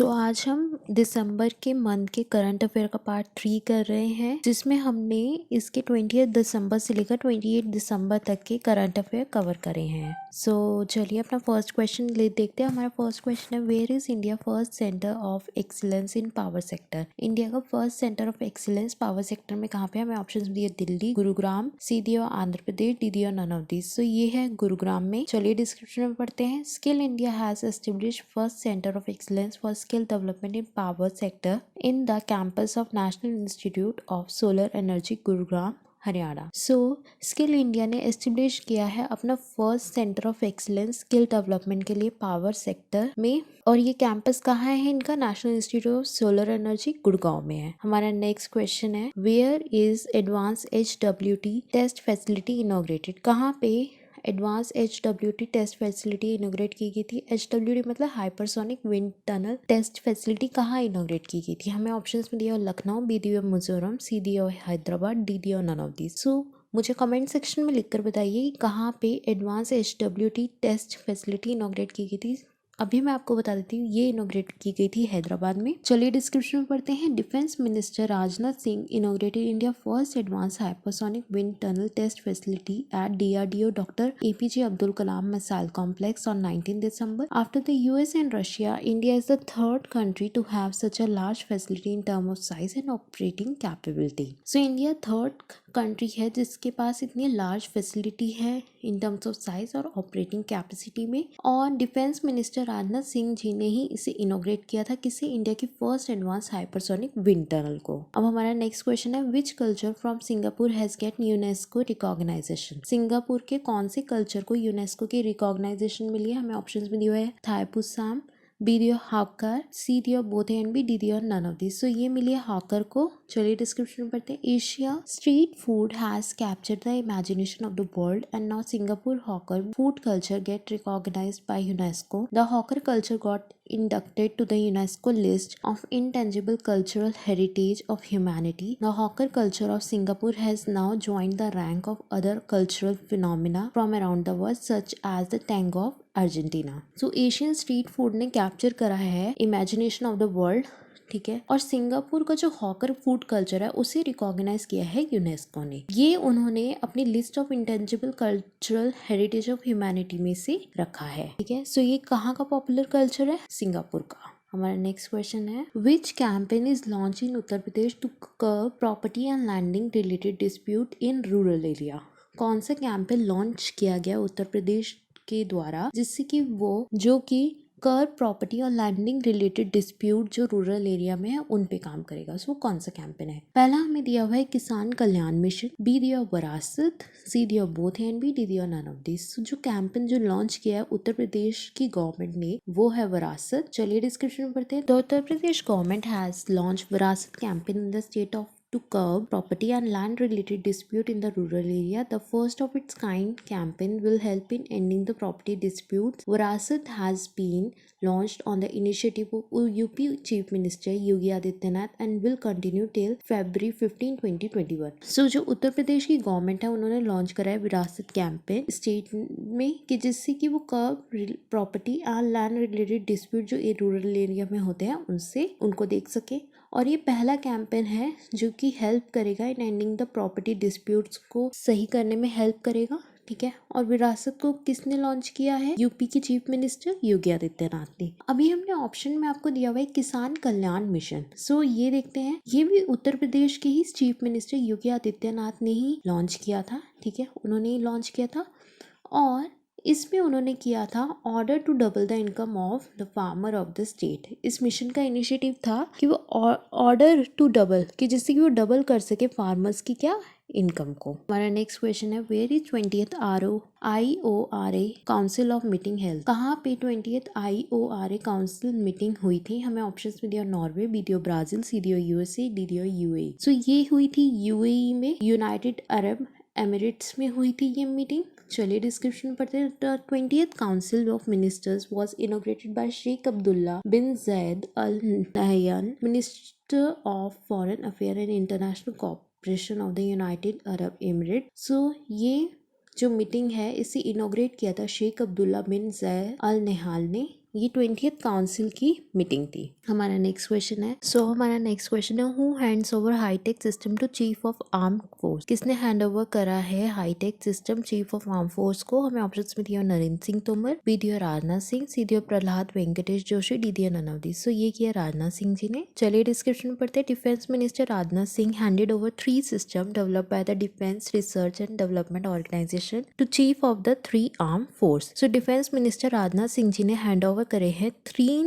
आज हम दिसंबर के मंथ के करंट अफेयर का पार्ट 3 कर रहे हैं, जिसमें हमने इसके 20 दिसंबर से लेकर 28 दिसंबर तक के करंट अफेयर कवर करे हैं। चलिए अपना फर्स्ट क्वेश्चन देखते हैं। हमारा फर्स्ट क्वेश्चन है, where is India first centre of excellence in power sector? India का first centre of excellence power sector में कहाँ पे? हमें ऑप्शन दिए दिल्ली, गुरुग्राम, सी दिया आंध्र प्रदेश, डी दिया नन ऑफ दिस। सो ये है गुरुग्राम में। चलिए डिस्क्रिप्शन में पढ़ते हैं। Skill India has established first centre of excellence for skill development in power sector in the campus of National Institute of Solar Energy, Gurugram, Haryana. Skill India ने establish किया है अपना first centre of excellence skill development के लिए power sector में, और ये campus कहाँ है इनका? National Institute of Solar Energy, Gurgaon में है। हमारा नेक्स्ट क्वेश्चन है, where is advance HWT test facility inaugurated? कहाँ पे advance HWT test facility inaugurate की गई थी? HWT मतलब hypersonic wind tunnel test facility कहाँ इनोग्रेट की गई थी? हमें ऑप्शंस में दिया लखनऊ, बी दिया मिजोरम, सी दिया हैदराबाद, डी दिया नन ऑफ दिस। मुझे कमेंट सेक्शन में लिखकर बताइए कहाँ पे advance HWT test facility inaugurate की गई थी। अभी मैं आपको बता देती हूँ, ये इनोग्रेट की गई थी हैदराबाद में। चलिए डिस्क्रिप्शन में पढ़ते हैं। Defence minister Rajnath Singh inaugurated India first advance hypersonic wind tunnel test facility at DRDO doctor APJ Abdul Kalam missile complex on 19 December. After the US and Russia, India is the third country to have such a large facility in terms of size and operating capability. So India third country है जिसके पास इतनी large facility है in terms of size और operating capacity में, और defence minister Rajnath Singh ji ने ही इसे इनोग्रेट किया था। किसे? इंडिया की first advance hypersonic wind tunnel को। अब हमारा नेक्स्ट क्वेश्चन है, which culture from Singapore has get UNESCO recognization? Singapore के कौन से कल्चर को यूनेस्को की रिकॉग्नाइजेशन मिली है? हमें ऑप्शन में दिया है थाईपुसाम, बी दियो हाकर, सी दियो बोथ एंड बी, डी दियो नन ऑफ दिस। ये मिली है हाकर को। चलिए डिस्क्रिप्शन में पढ़ते हैं। Asia street food has captured the imagination of the world and now Singapore hawker food culture get recognized by UNESCO. The hawker culture got inducted to the UNESCO list of intangible cultural heritage of humanity. The hawker culture of Singapore has now joined the rank of other cultural phenomena from around the world such as the tango of Argentina. Asian street food ने capture करा है imagination of the world, ठीक है, और Singapore का जो hawker food culture है उसे रिकॉग्नाइज किया है यूनेस्को ने। ये उन्होंने अपनी list of intangible cultural heritage of humanity में से रखा है, ठीक है। ये कहाँ का पॉपुलर कल्चर है? सिंगापुर का। हमारा नेक्स्ट क्वेश्चन है, which campaign is launch in Uttar Pradesh to curb property and landing related dispute in rural area? कौन सा कैंपेन लॉन्च किया गया उत्तर प्रदेश के द्वारा जिससे कि वो जो कि कर प्रॉपर्टी और लैंडिंग रिलेटेड डिस्प्यूट जो रूरल एरिया में है उन पे काम करेगा? कौन सा कैंपेन है? पहला हमें दिया हुआ है किसान कल्याण मिशन, बी दिया विरासत, सी दिया बोथ एंड बी, डी दिया नन ऑफ दिस। जो कैंपेन जो लॉन्च किया है उत्तर प्रदेश की गवर्नमेंट ने वो है विरासत। चलिए डिस्क्रिप्शन में पढ़ते हैं। The Uttar Pradesh government has launch Virasat campaign in the state of to curb property and land related dispute in the rural area. The first of its kind campaign will help in ending the property disputes. Virasat has been launched on the initiative of UP Chief Minister Yogi Adityanath and will continue till February 15, 2021. जो उत्तर प्रदेश की government है उन्होंने launch करा है विरासत campaign state में कि जिससे कि वो curb property and land related dispute जो रूरल एरिया में होते हैं उनसे उनको देख सके, और ये पहला कैंपेन है जो कि हेल्प करेगा इन एंडिंग द प्रॉपर्टी डिस्प्यूट्स को सही करने में हेल्प करेगा, ठीक है। और विरासत को किसने लॉन्च किया है? यूपी के चीफ मिनिस्टर योगी आदित्यनाथ ने। अभी हमने ऑप्शन में आपको दिया हुआ है किसान कल्याण मिशन। ये देखते हैं, ये भी उत्तर प्रदेश के ही चीफ मिनिस्टर योगी आदित्यनाथ ने ही लॉन्च किया था, ठीक है, उन्होंने ही लॉन्च किया था। और इसमें उन्होंने किया था order to double the income of the farmer of the state. इस मिशन का इनिशिएटिव था कि वो ऑर्डर टू डबल, कि जिससे कि वो डबल कर सके फार्मर्स की क्या इनकम को। हमारा नेक्स्ट क्वेश्चन है, where is 20th IORA council of meeting health? कहाँ पे 20th IORA काउंसिल मीटिंग हुई थी? हमें ऑप्शंस में दिया नॉर्वे, बी दिया ब्राजील, सी दिया USA, डी दिया UAE। ये हुई थी UAE में, यूनाइटेड अरब एमिरेट्स में हुई थी ये मीटिंग। चलिए डिस्क्रिप्शन पढ़ते हैं। The 20th Council of Ministers was inaugurated by Sheikh Abdullah bin Zayed Al Nahyan, Minister of Foreign Affairs and International Cooperation of the United Arab Emirates. ये जो meeting है इसे इनोग्रेट किया था शेख अब्दुल्ला बिन ज़ैद अल नहान ने, ये 20th काउंसिल की मीटिंग थी। हमारा नेक्स्ट क्वेश्चन है हमारा नेक्स्ट क्वेश्चन है who hands over hi-tech system to chief of arm force. किसने हैंड ओवर करा है hi-tech system chief of arm force को? हमें ऑप्शंस में दिया नरेंद्र सिंह तोमर, बी दिया राजनाथ सिंह, सी दिया प्रहलाद वेंकटेश जोशी, डी दिया नन ऑफ दिस। सो ये किया राजनाथ सिंह जी ने। चलिए डिस्क्रिप्शन में पढ़ते हैं। Defence minister Rajnath Singh handed over 3 system developed by the defence research and development organisation to chief of the 3 arm force. So defence minister Rajnath Singh ji ने हैंड ओवर करे हैं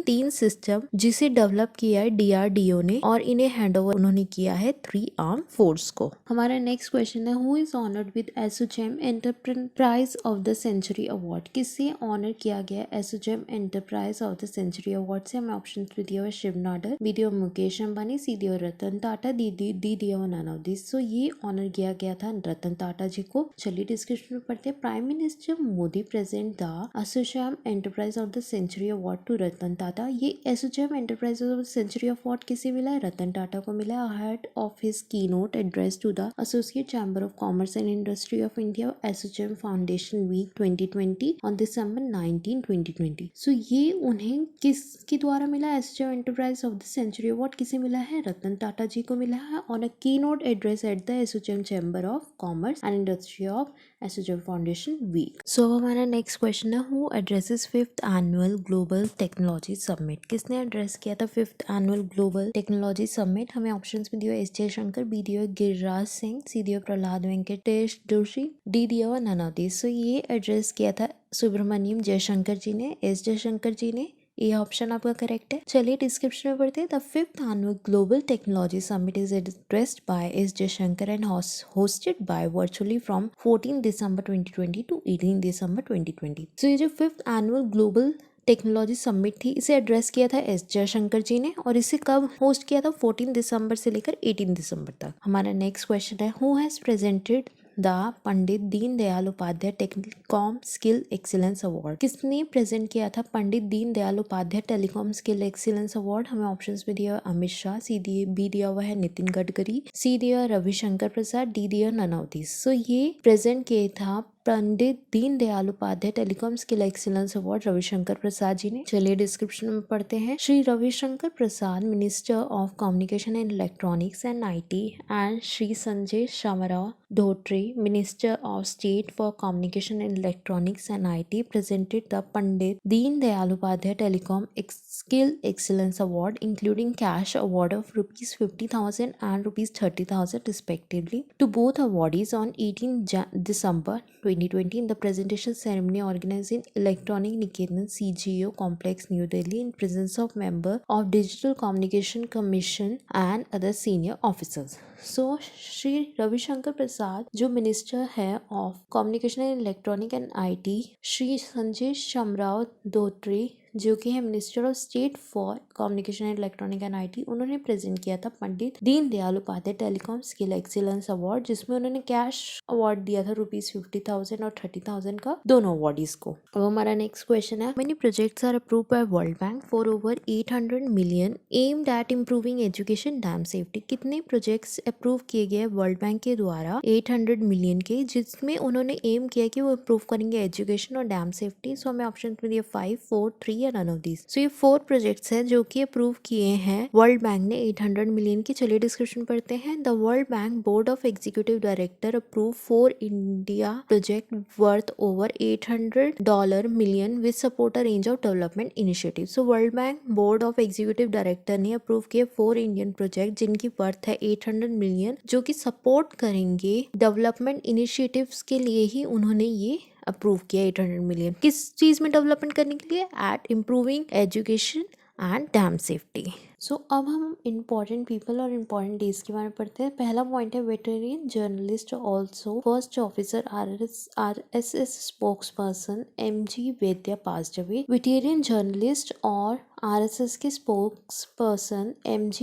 तीन सिस्टम जिसे डेवलप किया है DRDO ने, और इन्हें हैंड ओवर उन्होंने किया है 3 आर्म फोर्स को। हमारा नेक्स्ट क्वेश्चन है who is honoured with ASSOCHAM enterprise of the century award. किससे ऑनर किया गया ASSOCHAM enterprise of the century award से? हमें ऑप्शन में दिया हुआ शिव नाडर, बी दिया मुकेश अंबानी, सी दिया रतन टाटा, डी दिया हुआ नन ऑफ दिस। सो ये ऑनर किया गया था रतन टाटा जी को। चलिए डिस्क्रिप्शन में पढ़ते हैं। Prime minister Modi present the ASSOCHAM enterprise of the century award to Ratan Tata. ये ASSOCHAM enterprise of the century award किसे मिला है? रतन टाटा को मिला। Head of his keynote address to the associate chamber of commerce and industry of India ASSOCHAM foundation week 2020 on December 19, 2020। So ये उन्हें किसके द्वारा मिला? ASSOCHAM enterprise of the century award किसे मिला है? रतन टाटा जी को मिला है on a keynote address at the ASSOCHAM chamber of commerce and industry of ASSOCHAM foundation week. So हमारा नेक्स्ट क्वेश्चन है who addresses 5th annual global technology summit. किसने एड्रेस किया था 5th annual global technology summit? हमें ऑप्शंस में दिया S Jaishankar, B दिया गिरिराज सिंह, सी दिया प्रहलाद वेंकटेश जोशी, डी दिया नन ऑफ दिस। सो ये एड्रेस किया था सुब्रमण्यम जयशंकर जी ने, एस जयशंकर जी ने। ये ऑप्शन आपका करेक्ट है। चलिए डिस्क्रिप्शन में पढ़ते हैं। The 5th annual global technology summit is addressed by S Jaishankar and hosted by virtually from 14 December 2020 to 18 December 2020। So ये जो 5th annual global technology summit थी इसे एड्रेस किया था एस जयशंकर जी ने, और इसे कब होस्ट किया था? 14 दिसंबर से लेकर 18 दिसंबर तक। हमारा नेक्स्ट क्वेश्चन है who has presented the Pandit Deendayal Upadhyay telecom skill excellence award. किसने प्रेजेंट किया था Pandit Deendayal Upadhyay telecom skill excellence award? हमें ऑप्शंस में दिया अमित शाह, बी दिया हुआ है नितिन गडकरी, सी दिया रविशंकर प्रसाद, डी दिया नन ऑफ दिस। सो ये प्रेजेंट किया था Pandit Deendayal Upadhyay telecom skill excellence award Ravishankar Prasad ji ने। चलिए डिस्क्रिप्शन में पढ़ते हैं। Shri Ravishankar Prasad minister of communication and electronics and IT एंड Shri Sanjay Shamrao Dhotre minister of state for communication and electronics and IT presented the Pandit Deendayal Upadhyay telecom skill excellence award including cash award of ₹50,000 and ₹30,000 respectively to both awardees on 18 December 2020 in the presentation ceremony organized in Electronic Niketan CGO complex New Delhi in presence of member of Digital Communication Commission and other senior officers। So Shri Ravishankar Prasad जो minister है of communication and electronic and IT, Shri Sanjay Shamrao Dhotre जो कि है minister of state for communication and electronic and IT, उन्होंने present किया था Pandit Deendayal Upadhyay telecom skill excellence award, जिसमें उन्होंने कैश अवार्ड दिया था ₹50,000 और 30,000 का दोनों अवार्डीज को। अब हमारा नेक्स्ट क्वेश्चन है many projects are approved by World Bank for over 800 million aimed at improving education dam safety. कितने प्रोजेक्ट्स अप्रूव किए गए वर्ल्ड बैंक के द्वारा 800 मिलियन के, जिसमें उन्होंने एम किया कि वो अप्रूव करेंगे एजुकेशन और डैम सेफ्टी? सो हमें ऑप्शन में दिया 5, 4, 3 या नन ऑफ दिस। सो ये 4 प्रोजेक्ट्स हैं जो कि अप्रूव किए हैं वर्ल्ड बैंक ने 800 मिलियन की। चलिए डिस्कशन पढ़ते हैं। The world bank board of executive director approve 4 India project worth over $800 million with support a range of development initiative. So world bank board of executive director ने approve किए 4 Indian project जिनकी worth है 800 million, जो कि support करेंगे development initiatives के लिए ही उन्होंने ये अप्रूव किया 800 मिलियन। किस चीज में डेवलपमेंट करने के लिए? At improving education and dam safety. So अब हम इम्पोर्टेंट पीपल और इम्पोर्टेंट डेज के बारे में पढ़ते हैं। पहला पॉइंट है veteran journalist also first officer RSS spokesperson MG Vaidya passed away. Veteran journalist और RSS के spokesperson MG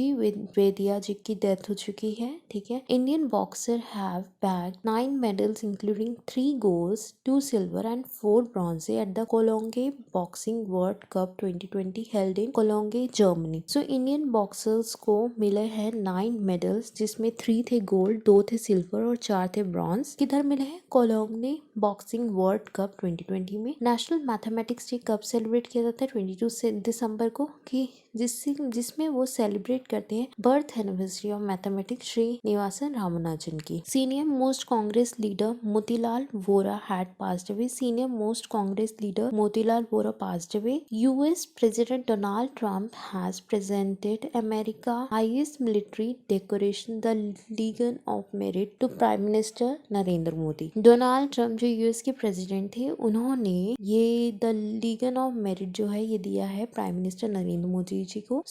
Vaidya ji की डेथ हो चुकी है, ठीक है। Indian boxer have bagged 9 medals including 3 gold, 2 silver and 4 bronze at the Cologne boxing world cup 2020 held in Cologne Germany. So Indian boxers को मिले हैं 9 मेडल्स, जिसमें 3 थे गोल्ड, 2 थे सिल्वर और 4 थे ब्रॉन्ज। किधर मिले हैं? कोलोंगे बॉक्सिंग वर्ल्ड कप 2020 में। नेशनल मैथमेटिक्स डे कब सेलिब्रेट किया जाता है? 22 दिसंबर को, कि जिसमें वो सेलिब्रेट करते हैं birth anniversary of mathematics Srinivasan Ramanujan की। Senior most Congress leader Motilal Vora had passed away. Senior most Congress leader Motilal Vora passed away. US president Donald Trump has presented America highest military decoration the legion of merit to prime minister Narendra Modi. Donald Trump जो US के president थे, उन्होंने ये the legion of merit जो है ये दिया है प्राइम मिनिस्टर नरेंद्र मोदी जी को।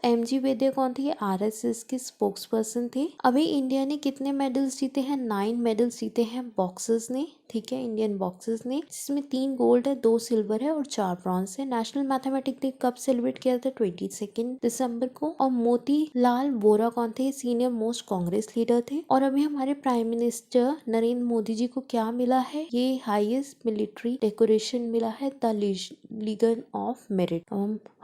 एमजी वैद्य कौन थे? आरएसएस के स्पोक्स पर्सन थे। अभी इंडिया ने कितने मेडल्स जीते हैं? 9 मेडल्स जीते हैं बॉक्सर्स ने, ठीक है, इंडियन बॉक्सर्स ने, जिसमें 3 गोल्ड है, 2 सिल्वर है और 4 ब्रॉन्ज है। नेशनल मैथमेटिक्स डे कब सेलिब्रेट किया था? 22 दिसंबर को। और मोतीलाल वोरा कौन थे? सीनियर मोस्ट कांग्रेस लीडर थे। और अभी हमारे प्राइम मिनिस्टर नरेंद्र मोदी जी को क्या मिला है? ये हाईएस्ट मिलिट्री डेकोरेशन मिला है द लीगन ऑफ मेरिट।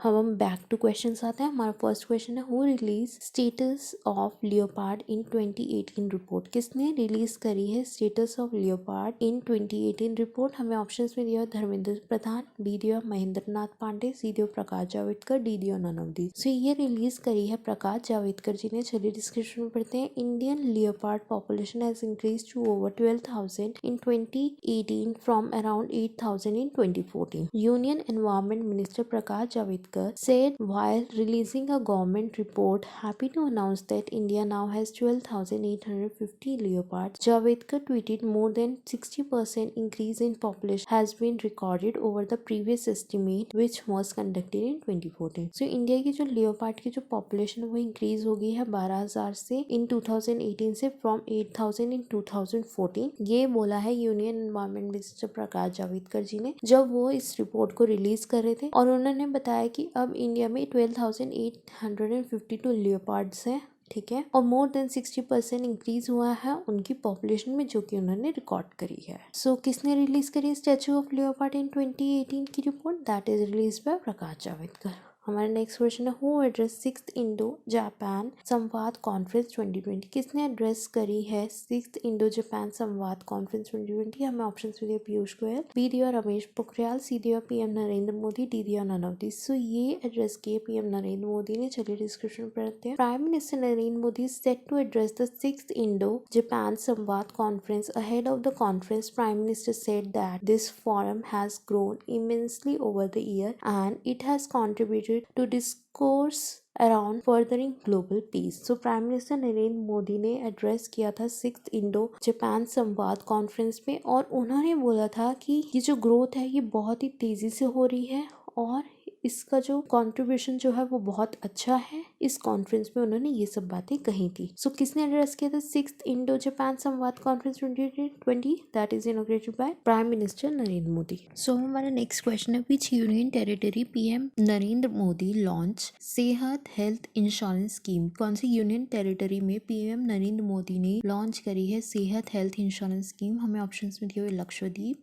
हम बैक टू क्वेश्चन आते हैं। हमारा फर्स्ट क्वेश्चन है, who release status of leopard in 2018 report? किसने रिलीज करी है status of leopard in 2018 report? हमें ऑप्शंस में दिया धर्मेंद्र प्रधान, बी दिया महेंद्र नाथ पांडे, सी दिया प्रकाश जावड़ेकर, डी दिया नन ऑफ दीज। सो ये रिलीज करी है प्रकाश जावड़ेकर जी ने। चलिए डिस्क्रिप्शन में पढ़ते हैं। Indian leopard population has increase to over 12,000 in 2018 from around 8,000 in 2014. Union Environment Minister Prakash Javadekar said while releasing a government report, happy to announce that India now has 12,850 leopards. Javadekar tweeted more than 60% increase in population has been recorded over the previous estimate which was conducted in 2014. So India की जो leopard की जो population है वो increase हो गई है 12,000 से in 2018 से from 8,000 in 2014। ये बोला है union environment minister Prakash Javadekar जी ने जब वो इस रिपोर्ट को रिलीज कर रहे थे। और उन्होंने बताया कि अब इंडिया में 12,852 लियोपार्ड्स हैं, ठीक है, और मोर देन 60% इंक्रीज हुआ है उनकी पॉपुलेशन में, जो कि उन्होंने रिकॉर्ड करी है। किसने रिलीज करी स्टैचू ऑफ लियोपार्ड इन 2018 की report? That is release by Prakash Javadekar. हमारा नेक्स्ट क्वेश्चन है, who address 6th Indo Japan Samvad conference 2020? किसने एड्रेस करी है 6th Indo Japan Samvad conference 2020? हमें ऑप्शन में दिया पीयूष गोयल, बी दिया रमेश पोखरियाल, सी दिया पीएम नरेंद्र मोदी, डी दिया नन ऑफ दिस। ये एड्रेस किए पीएम नरेंद्र मोदी ने। चलिए डिस्क्रिप्शन में पढ़ते हैं। Prime minister Narendra Modi set to address the 6th Indo Japan Samvad conference. Ahead of the conference, prime minister said that this forum has grown immensely over the year and it has contributed to discourse around furthering global peace. Prime minister Narendra Modi ने address किया था 6th Indo Japan Samvad conference में, और उन्होंने बोला था कि ये जो ग्रोथ है ये बहुत ही तेजी से हो रही है और इसका जो कंट्रीब्यूशन जो है वो बहुत अच्छा है। इस कॉन्फ्रेंस में उन्होंने ये सब बातें कही थी। किसने एड्रेस किया था 6th Indo Japan Samvad conference 2020? That is inaugurated by prime minister Narendra Modi. हमारा नेक्स्ट क्वेश्चन है, विच union territory PM Narendra Modi launch सेहत हेल्थ इंश्योरेंस स्कीम? कौन सी यूनियन टेरिटरी में पीएम नरेंद्र मोदी ने लॉन्च करी है सेहत हेल्थ इंश्योरेंस स्कीम? हमें ऑप्शन में दिए हुए लक्षद्वीप,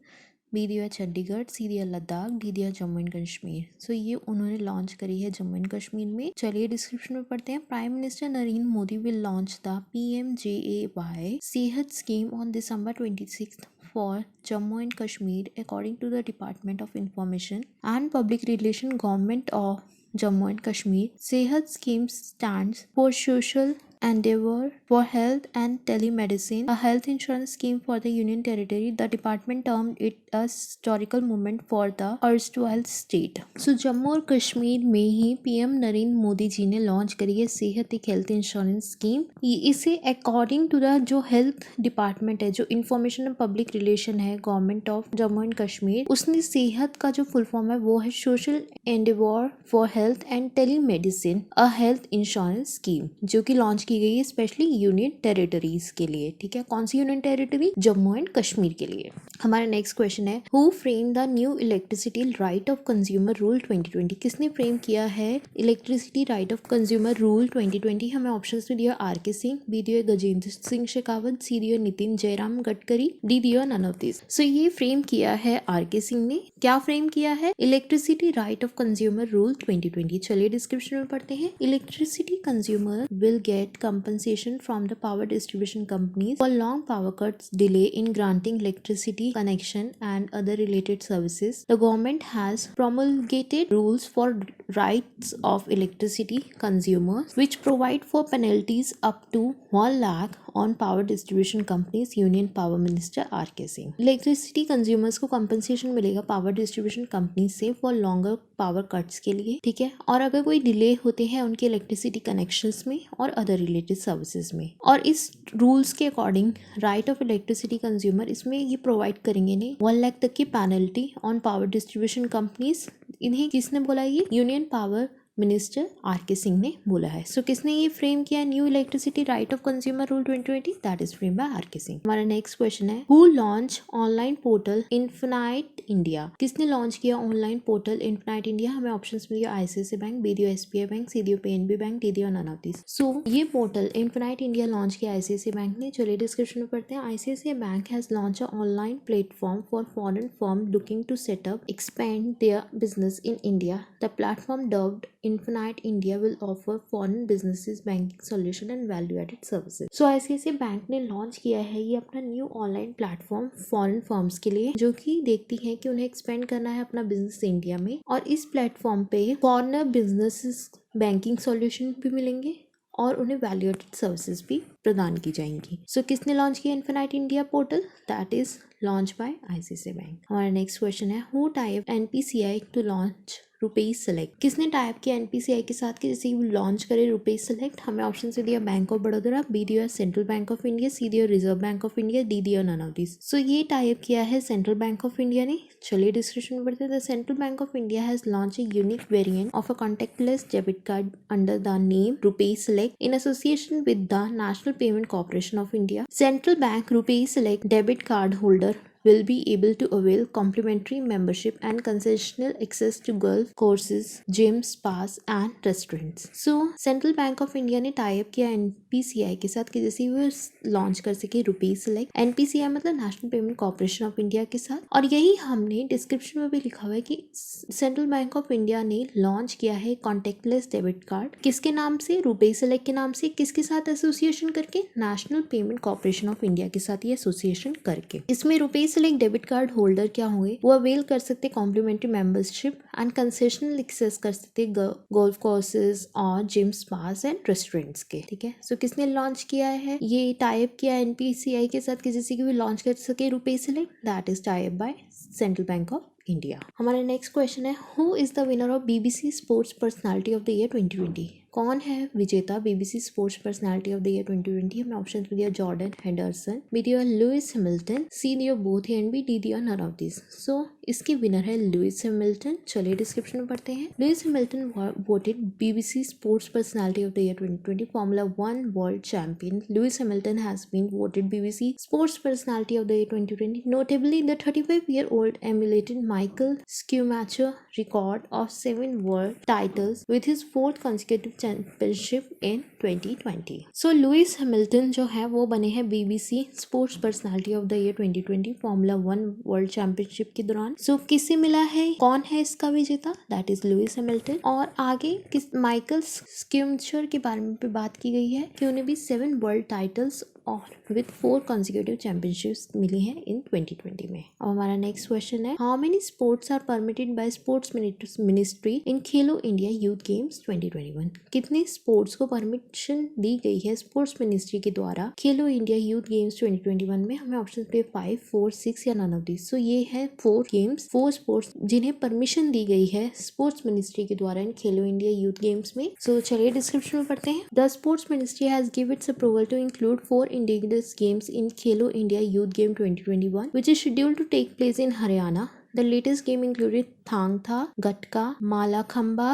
बी दिया चंडीगढ़, सी दिया लद्दाख, डी दिया जम्मू एंड कश्मीर। ये उन्होंने लॉन्च करी है जम्मू एंड कश्मीर में। चलिए डिस्क्रिप्शन में पढ़ते हैं। Prime minister Narendra Modi will launch the PMJAY सेहत scheme on December 26th for Jammu and Kashmir according to the Department of Information and Public Relations Government of Jammu and Kashmir. Sehat scheme stands for social endeavor for health and telemedicine, a health insurance scheme for the Union Territory. The department termed it a historical moment for the erstwhile state. Jammu और कश्मीर में ही PM Narendra Modi ji ने launch करी है सेहत एक health insurance scheme. इसे according to the जो health department है, जो इंफॉर्मेशन एंड पब्लिक रिलेशन है government of Jammu and Kashmir, उसने सेहत का जो फुल फॉर्म है वो है social endeavour for health and telemedicine, a health insurance scheme, जो कि लॉन्च की गई है स्पेशली यूनियन टेरिटरीज के लिए। ठीक है, कौन सी union territory? Jammu and Kashmir के लिए। हमारा नेक्स्ट क्वेश्चन है, who frame the new electricity right of consumer rule 2020? किसने फ्रेम किया है electricity right of consumer rule 2020? हमें ऑप्शंस में दिया आर के सिंह, बी दिया गजेंद्र सिंह शेखावत, सी दिया नितिन जयराम गडकरी, डी दिया नन ऑफ दिस। ये फ्रेम किया है आर के सिंह ने। क्या फ्रेम किया है? Electricity right of consumer rule 2020। चलिए डिस्क्रिप्शन में पढ़ते हैं। Electricity consumer will get compensation from the power distribution companies for long power cuts, delay in granting electricity connection and other related services. The government has promulgated rules for rights of electricity consumers which provide for penalties up to 1 lakh on power distribution companies. Union Power Minister R.K. Singh. Electricity consumers को compensation मिलेगा power distribution company से for longer power cuts के लिए, ठीक है, और अगर कोई डिले होते हैं उनके इलेक्ट्रिसिटी कनेक्शंस में और अदर रिलेटेड सर्विसेज में। और इस रूल्स के according right of electricity consumer इसमें ये प्रोवाइड करेंगे नहीं 1 लाख तक की penalty on power distribution companies. इन्हें किसने बोला? ये union power minister R.K. Singh ने बोला है। सो किसने ये फ्रेम किया? New electricity right of consumer rule 2020, that is frame by R.K. Singh. हमारा नेक्स्ट क्वेश्चन है who launch online portal infinite India? किसने लॉन्च किया ऑनलाइन पोर्टल इन्फिनाइट इंडिया? हमें ऑप्शंस में दिया ICICI बैंक, बी दिया SBI बैंक, सी दिया PNB bank, D दिया नन ऑफ दिस। सो ये पोर्टल इन्फिनाइट इंडिया लॉन्च किया ICICI बैंक ने। चलिए डिस्क्रिप्शन में पढ़ते हैं। ICICI bank has launch a online platform for foreign firm looking to set up expand their business in India. The platform dubbed Infinite India will offer foreign businesses banking solution and value-added services. So ICICI bank ने launch किया है ये अपना new online platform foreign firms के लिए, जो कि देखती हैं कि उन्हें एक्सपेंड करना है अपना बिजनेस इंडिया में। और इस प्लेटफॉर्म पे फॉरेनर बिजनेसेस बैंकिंग सॉल्यूशन भी मिलेंगे और उन्हें वैल्यू एडेड सर्विसेज भी प्रदान की जाएंगी। सो किसने लॉन्च किया Infinite India portal? That is launch by ICICI bank. हमारा नेक्स्ट क्वेश्चन है who tie up NPCI to launch RuPay select? किसने टाइप किया NPCI के साथ कि जैसे वो लॉन्च करे रुपीज सेलेक्ट? हमें ऑप्शन से दिया बैंक ऑफ बड़ौदा, बी दिया सेंट्रल बैंक ऑफ इंडिया, सी दिया reserve bank of India, D दिया नन ऑफ दिस। सो ये टाइप किया है सेंट्रल बैंक ऑफ इंडिया ने। चलिए डिस्क्रिप्शन में बढ़ते हैं। The central bank of India has launch a unique variant of a contactless debit card under the name rupees select in association with the national Payment Corporation of India. Central bank rupees select debit card holder will be able to avail complimentary membership and concessional access to golf courses, gyms, spas and restaurants. So Central Bank of India ने type किया NPCI के साथ कि जैसे वो launch कर सके rupees select. NPCI मतलब national Payment Corporation of India के साथ। और यही हमने डिस्क्रिप्शन में भी लिखा हुआ है कि सेंट्रल बैंक ऑफ इंडिया ने लॉन्च किया है कॉन्टेक्टलेस डेबिट कार्ड किसके नाम से? रुपीज सेलेक्ट के नाम से। किसके साथ एसोसिएशन करके? National Payment Corporation of India के साथ ये एसोसिएशन करके। इसमें RuPay select debit card holder क्या होंगे? वो अवेल कर सकते complimentary membership and concessional access कर सकते गोल्फ कोर्सेज और जिम, स्पास एंड रेस्टोरेंट्स के, ठीक है। सो किसने लॉन्च किया है? ये टाइप किया NPCI के साथ कि जैसे कि वो लॉन्च कर सके rupees select, that is type by central bank of India. हमारा नेक्स्ट क्वेश्चन है who is the winner of BBC sports personality of the year 2020? कौन है विजेता BBC sports personality of the year 2020? हमने ऑप्शन में दिया जॉर्डन हेंडरसन, बी दिया Lewis Hamilton, सी दिया बोथ एंड बी, डी दिया नन ऑफ दिस। सो इसकी विनर है लुइस हैमिल्टन। चलिए डिस्क्रिप्शन में पढ़ते हैं। Lewis Hamilton voted BBC sports personality of the year 2020 Formula 1 world champion. Lewis Hamilton has been voted BBC Sports Personality of the Year 2020. Notably, the 35-year-old emulated Michael Schumacher record of 7 world titles with his 4th consecutive championship in 2020. So, Lewis Hamilton जो है वो बने हैं BBC Sports Personality of the Year 2020 Formula 1 world championship के दौरान। सो किसे मिला है? कौन है इसका विजेता? That is Lewis Hamilton. और आगे किस माइकल स्क्यूमचर के बारे में बात की गई है कि उन्हें भी 7 वर्ल्ड टाइटल्स और विद 4 consecutive championships मिली हैं इन 2020 में। अब हमारा नेक्स्ट क्वेश्चन है how many sports are permitted by sports ministry in Khelo India youth games 2021? कितने स्पोर्ट्स को परमिशन दी गई है स्पोर्ट्स मिनिस्ट्री के द्वारा खेलो इंडिया यूथ गेम्स 2021 में? हमें ऑप्शन पे 5, 4, 6 या नन ऑफ दिस। सो ये है 4 गेम्स, 4 स्पोर्ट्स जिन्हें परमिशन दी गई है स्पोर्ट्स मिनिस्ट्री के द्वारा इन खेलो इंडिया यूथ गेम्स में। सो चलिए डिस्क्रिप्शन में पढ़ते हैं। The sports ministry has give its approval to include 4 indigenous games in Khelo India Youth Game 2021, which is scheduled to take place in Haryana. The latest game included Thang Tha, Gatka, Malakhamba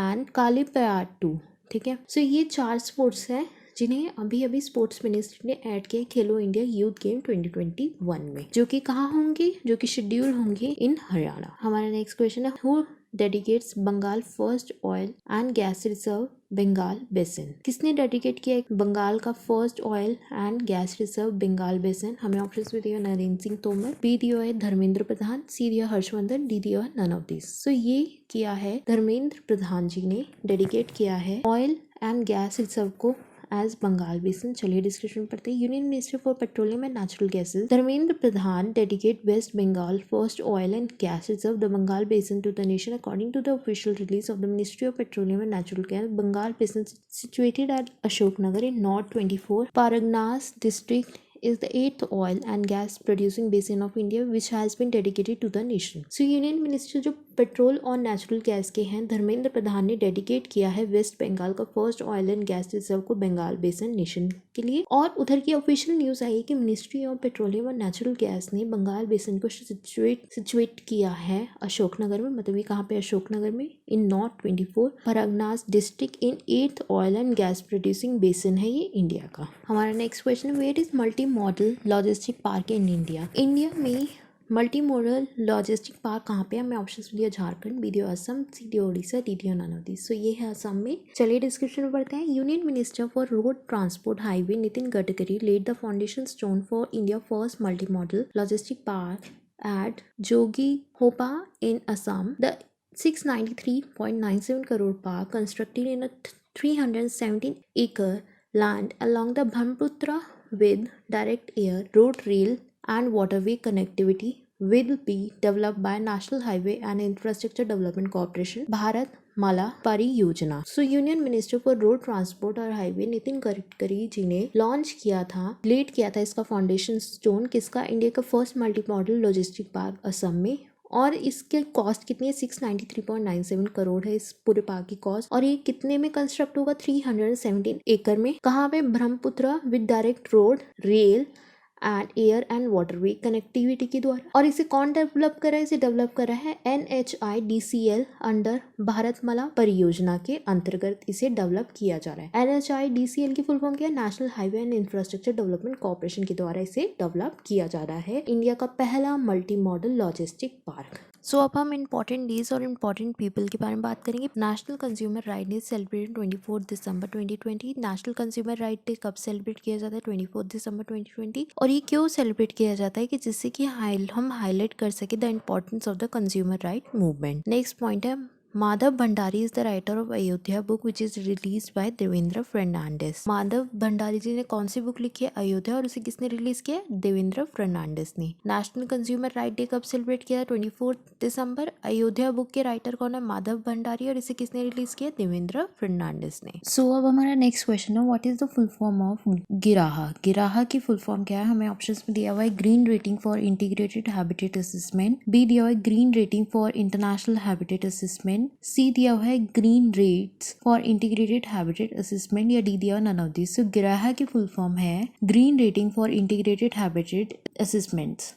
and Kalipayattu. ठीक है, सो ये 4 sports हैं जिन्हें अभी अभी sports ministry ने add किया खेलो India youth game 2021 में, जो कि कहाँ होंगे? जो कि शेड्यूल होंगे इन हरियाणा। हमारा नेक्स्ट क्वेश्चन है who dedicates Bengal first oil and gas reserve Bengal basin? किसने डेडिकेट किया बंगाल का first oil and gas reserve Bengal basin? हमें ऑप्शन में दिया नरेंद्र सिंह तोमर, बी दिया है धर्मेंद्र प्रधान, सी दिया हर्षवर्धन, डी दिया नन ऑफ दिस। सो ये किया है धर्मेंद्र प्रधान जी ने डेडिकेट किया है ऑयल एंड गैस रिजर्व को एज बंगाल बेसिन। चलिए डिस्क्रिप्शन पढ़ते हैं। Union ministry for petroleum and natural gases Dharmendra Pradhan dedicate West Bengal first oil and gas reserve the Bengal basin to the nation according to the official release of the ministry of petroleum and natural gas. Bengal basin situated at Ashoknagar in North 24 Paragnas district is the 8th oil and gas producing basin of India which has been dedicated to the nation. So union minister जो petrol और natural gas के हैं धर्मेंद्र प्रधान ने dedicate किया है waste Bengal का first oil and gas reserve को Bengal basin nation के लिए। और उधर की ऑफिशियल न्यूज आई कि मिनिस्ट्री ऑफ पेट्रोलियम और नेचुरल गैस ने बंगाल बेसिन को सिचुएट किया है अशोकनगर में। मतलब ये कहाँ पे? अशोकनगर में in north 24 Parganas district in 8th oil and gas producing basin है ये इंडिया का। हमारा next question, where is multi model logistic park in India? India में मल्टी मॉडल लॉजिस्टिक पार्क कहाँ पे है? हमें ऑप्शन दिया झारखंड, बी दिया असम, सी दिया ओडिशा, डी दिया नन ऑफ दिस। सो ये है असम में। चलिए डिस्क्रिप्शन में पढ़ते हैं। Union minister for road transport highway Nitin Gadkari laid the foundation stone for India first multi modal logistic park at Jogighopa in Assam. The 693.97 crore park constructed in a 317-acre land along the Brahmaputra with direct air, road, rail and waterway connectivity will be developed by National Highway and Infrastructure Development Corporation, Bharat माला परियोजना। सो union minister for road transport और highway Nitin Gadkari ji ने launch किया था, lead किया था इसका foundation stone किसका? India का first multi modal logistic park Assam में। और इसके कॉस्ट कितनी है? 693.97 करोड़ है इस पूरे पार्क की कॉस्ट। और ये कितने में कंस्ट्रक्ट होगा? 317 एकड़ में। कहाँ पे? Brahmaputra with direct road, rail and air and waterway connectivity के द्वारा। और इसे कौन डेवलप कर रहा है? इसे डेवलप कर रहा है NHIDCL अंडर भारतमाला परियोजना के अंतर्गत इसे डेवलप किया जा रहा है। NHIDCL की फुल फॉर्म क्या है? National highway and infrastructure development corporation के द्वारा इसे डेवलप किया जा रहा है। इंडिया का पहला मल्टी मॉडल लॉजिस्टिक पार्क। सो अब हम इम्पोर्टेंट डेज और इम्पोर्टेंट पीपल के बारे में बात करेंगे। National consumer right day celebrated 24 दिसंबर 2020। नेशनल कंज्यूमर राइट डे कब सेलिब्रेट किया जाता है? 24 दिसंबर 2020। और ये क्यों सेलिब्रेट किया जाता है? कि जिससे कि हम हाईलाइट कर सके the importance of the consumer right movement. Next point है Madhav Bhandari is the writer of Ayodhya book which is release by Devendra Fernandes. Madhav Bhandari ji ने कौन सी बुक लिखी है? अयोध्या। और उसे किसने रिलीज किया? देवेंद्र फर्नांडिस ने। नेशनल कंज्यूमर राइट डे कब सेलिब्रेट किया? 24 दिसंबर। अयोध्या बुक के राइटर कौन है? माधव भंडारी। और इसे किसने रिलीज किया? देवेंद्र फर्नांडिस ने। सो अब हमारा नेक्स्ट क्वेश्चन है, what is the full form of गिराहा? गिराहा की फुल फॉर्म क्या है? हमें ऑप्शन में दिया हुआ है green rating for integrated habitat assessment, B दिया हुआ है green rating for international habitat assessment, C दिया हुआ है green rates for integrated habitat assessment, या डी दिया हुआ नन ऑफ दिस। सो गिराहा की फुल फॉर्म है green rating for integrated habitat assessments.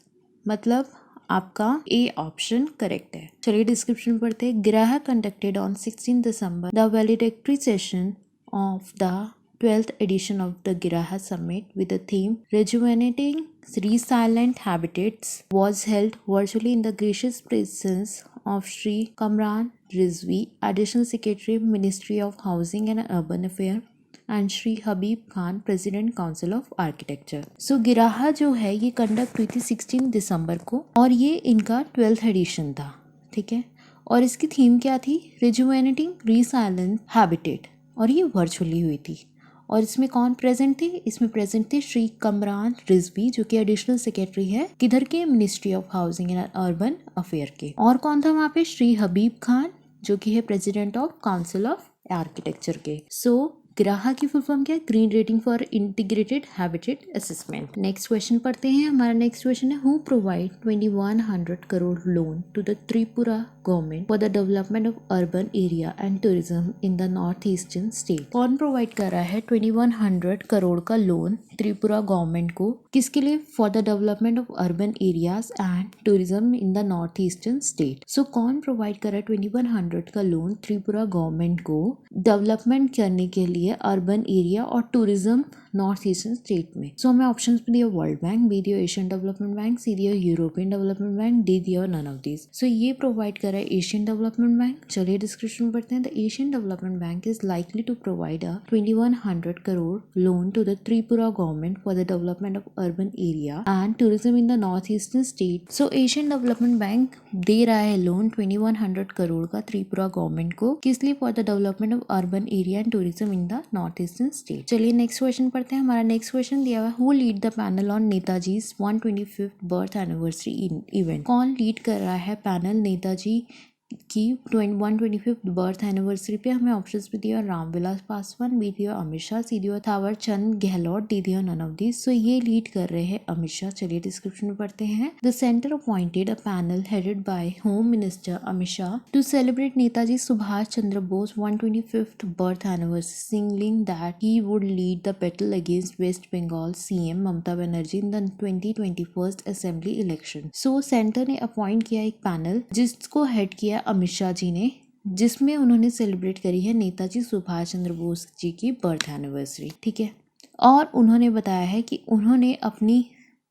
मतलब आपका ए ऑप्शन करेक्ट है। चलिए डिस्क्रिप्शन पढ़ते हैं। गिराहा कंडक्टेड ऑन 16 दिसंबर the valedictory session of the 12th edition of the Giraha Summit with the theme Rejuvenating Resilient Habitats was held virtually in the gracious presence of Shri Kamran Rizvi, Additional Secretary, Ministry of Housing and Urban Affairs, and Shri Habib Khan, president council of architecture. So गिराहा जो है ये conduct हुई थी 16 दिसंबर को और ये इनका 12th एडिशन था, ठीक है। और इसकी थीम क्या थी? रिजुवेनेटिंग रिसाइलेंट हैबिटेट, और ये वर्चुअली हुई थी। और इसमें कौन प्रेजेंट थे? इसमें प्रेजेंट थे श्री कमरान रिजवी जो कि एडिशनल सेक्रेटरी है किधर के? Ministry of housing and urban affair के। और कौन था वहाँ पे? श्री हबीब खान जो कि है president of council of architecture के। सो गिराहा की फुल फॉर्म क्या है? Green rating for integrated habitat assessment. Next question पढ़ते हैं। हमारा नेक्स्ट क्वेश्चन है, who provide 2100 crore loan to the Tripura government for the development of urban area and tourism in the north eastern state? कौन provide कर रहा है 2100 करोड़ का लोन त्रिपुरा गवर्नमेंट को? किसके लिए? For the development of urban areas and tourism in the north eastern state. So कौन provide कर रहा है 2100 का लोन त्रिपुरा गवर्नमेंट को डेवलपमेंट करने के लिए अर्बन एरिया और टूरिज्म नॉर्थ ईस्टर्न स्टेट में? सो हमें ऑप्शंस में दिया वर्ल्ड बैंक, बी दिया एशियन डेवलपमेंट बैंक, सी दिया यूरोपियन डेवलपमेंट बैंक, डी दिया नन ऑफ दिस। सो ये प्रोवाइड कर रहा है एशियन डेवलपमेंट बैंक। चलिए डिस्क्रिप्शन पढ़ते हैं। The Asian development bank is likely to provide a 2100 crore loan to the Tripura government for the development of urban area and tourism in the north eastern state. So Asian development bank दे रहा है loan 2100 crore का Tripura government को, किस लिए? For the development of urban area and tourism in the the north eastern state. चलिए next question पढ़ते हैं। हमारा नेक्स्ट क्वेश्चन दिया हुआ है, who lead the panel on Netaji 125th birth anniversary event. कौन लीड कर रहा है पैनल नेताजी की 125th बर्थ एनिवर्सरी पे? हमें ऑप्शंस भी दिया, रामविलास पासवान, बी दिया अमित शाह, सी दिया थावर चंद गहलोत, डी दिया नन ऑफ दिस। सो ये लीड कर रहे हैं अमित शाह। चलिए डिस्क्रिप्शन में पढ़ते हैं। The centre appointed a panel headed by home minister Amit Shah to celebrate Netaji Subhash Chandra Bose 125th birth anniversary, signalling that he would lead the battle against West Bengal CM Mamata Banerjee in the 2021 assembly election. So centre ने appoint किया एक panel जिसको head किया अमित शाह जी ने, जिसमें उन्होंने celebrate करी है नेताजी सुभाष चंद्र बोस जी की बर्थ एनिवर्सरी। ठीक है, और उन्होंने बताया है कि उन्होंने अपनी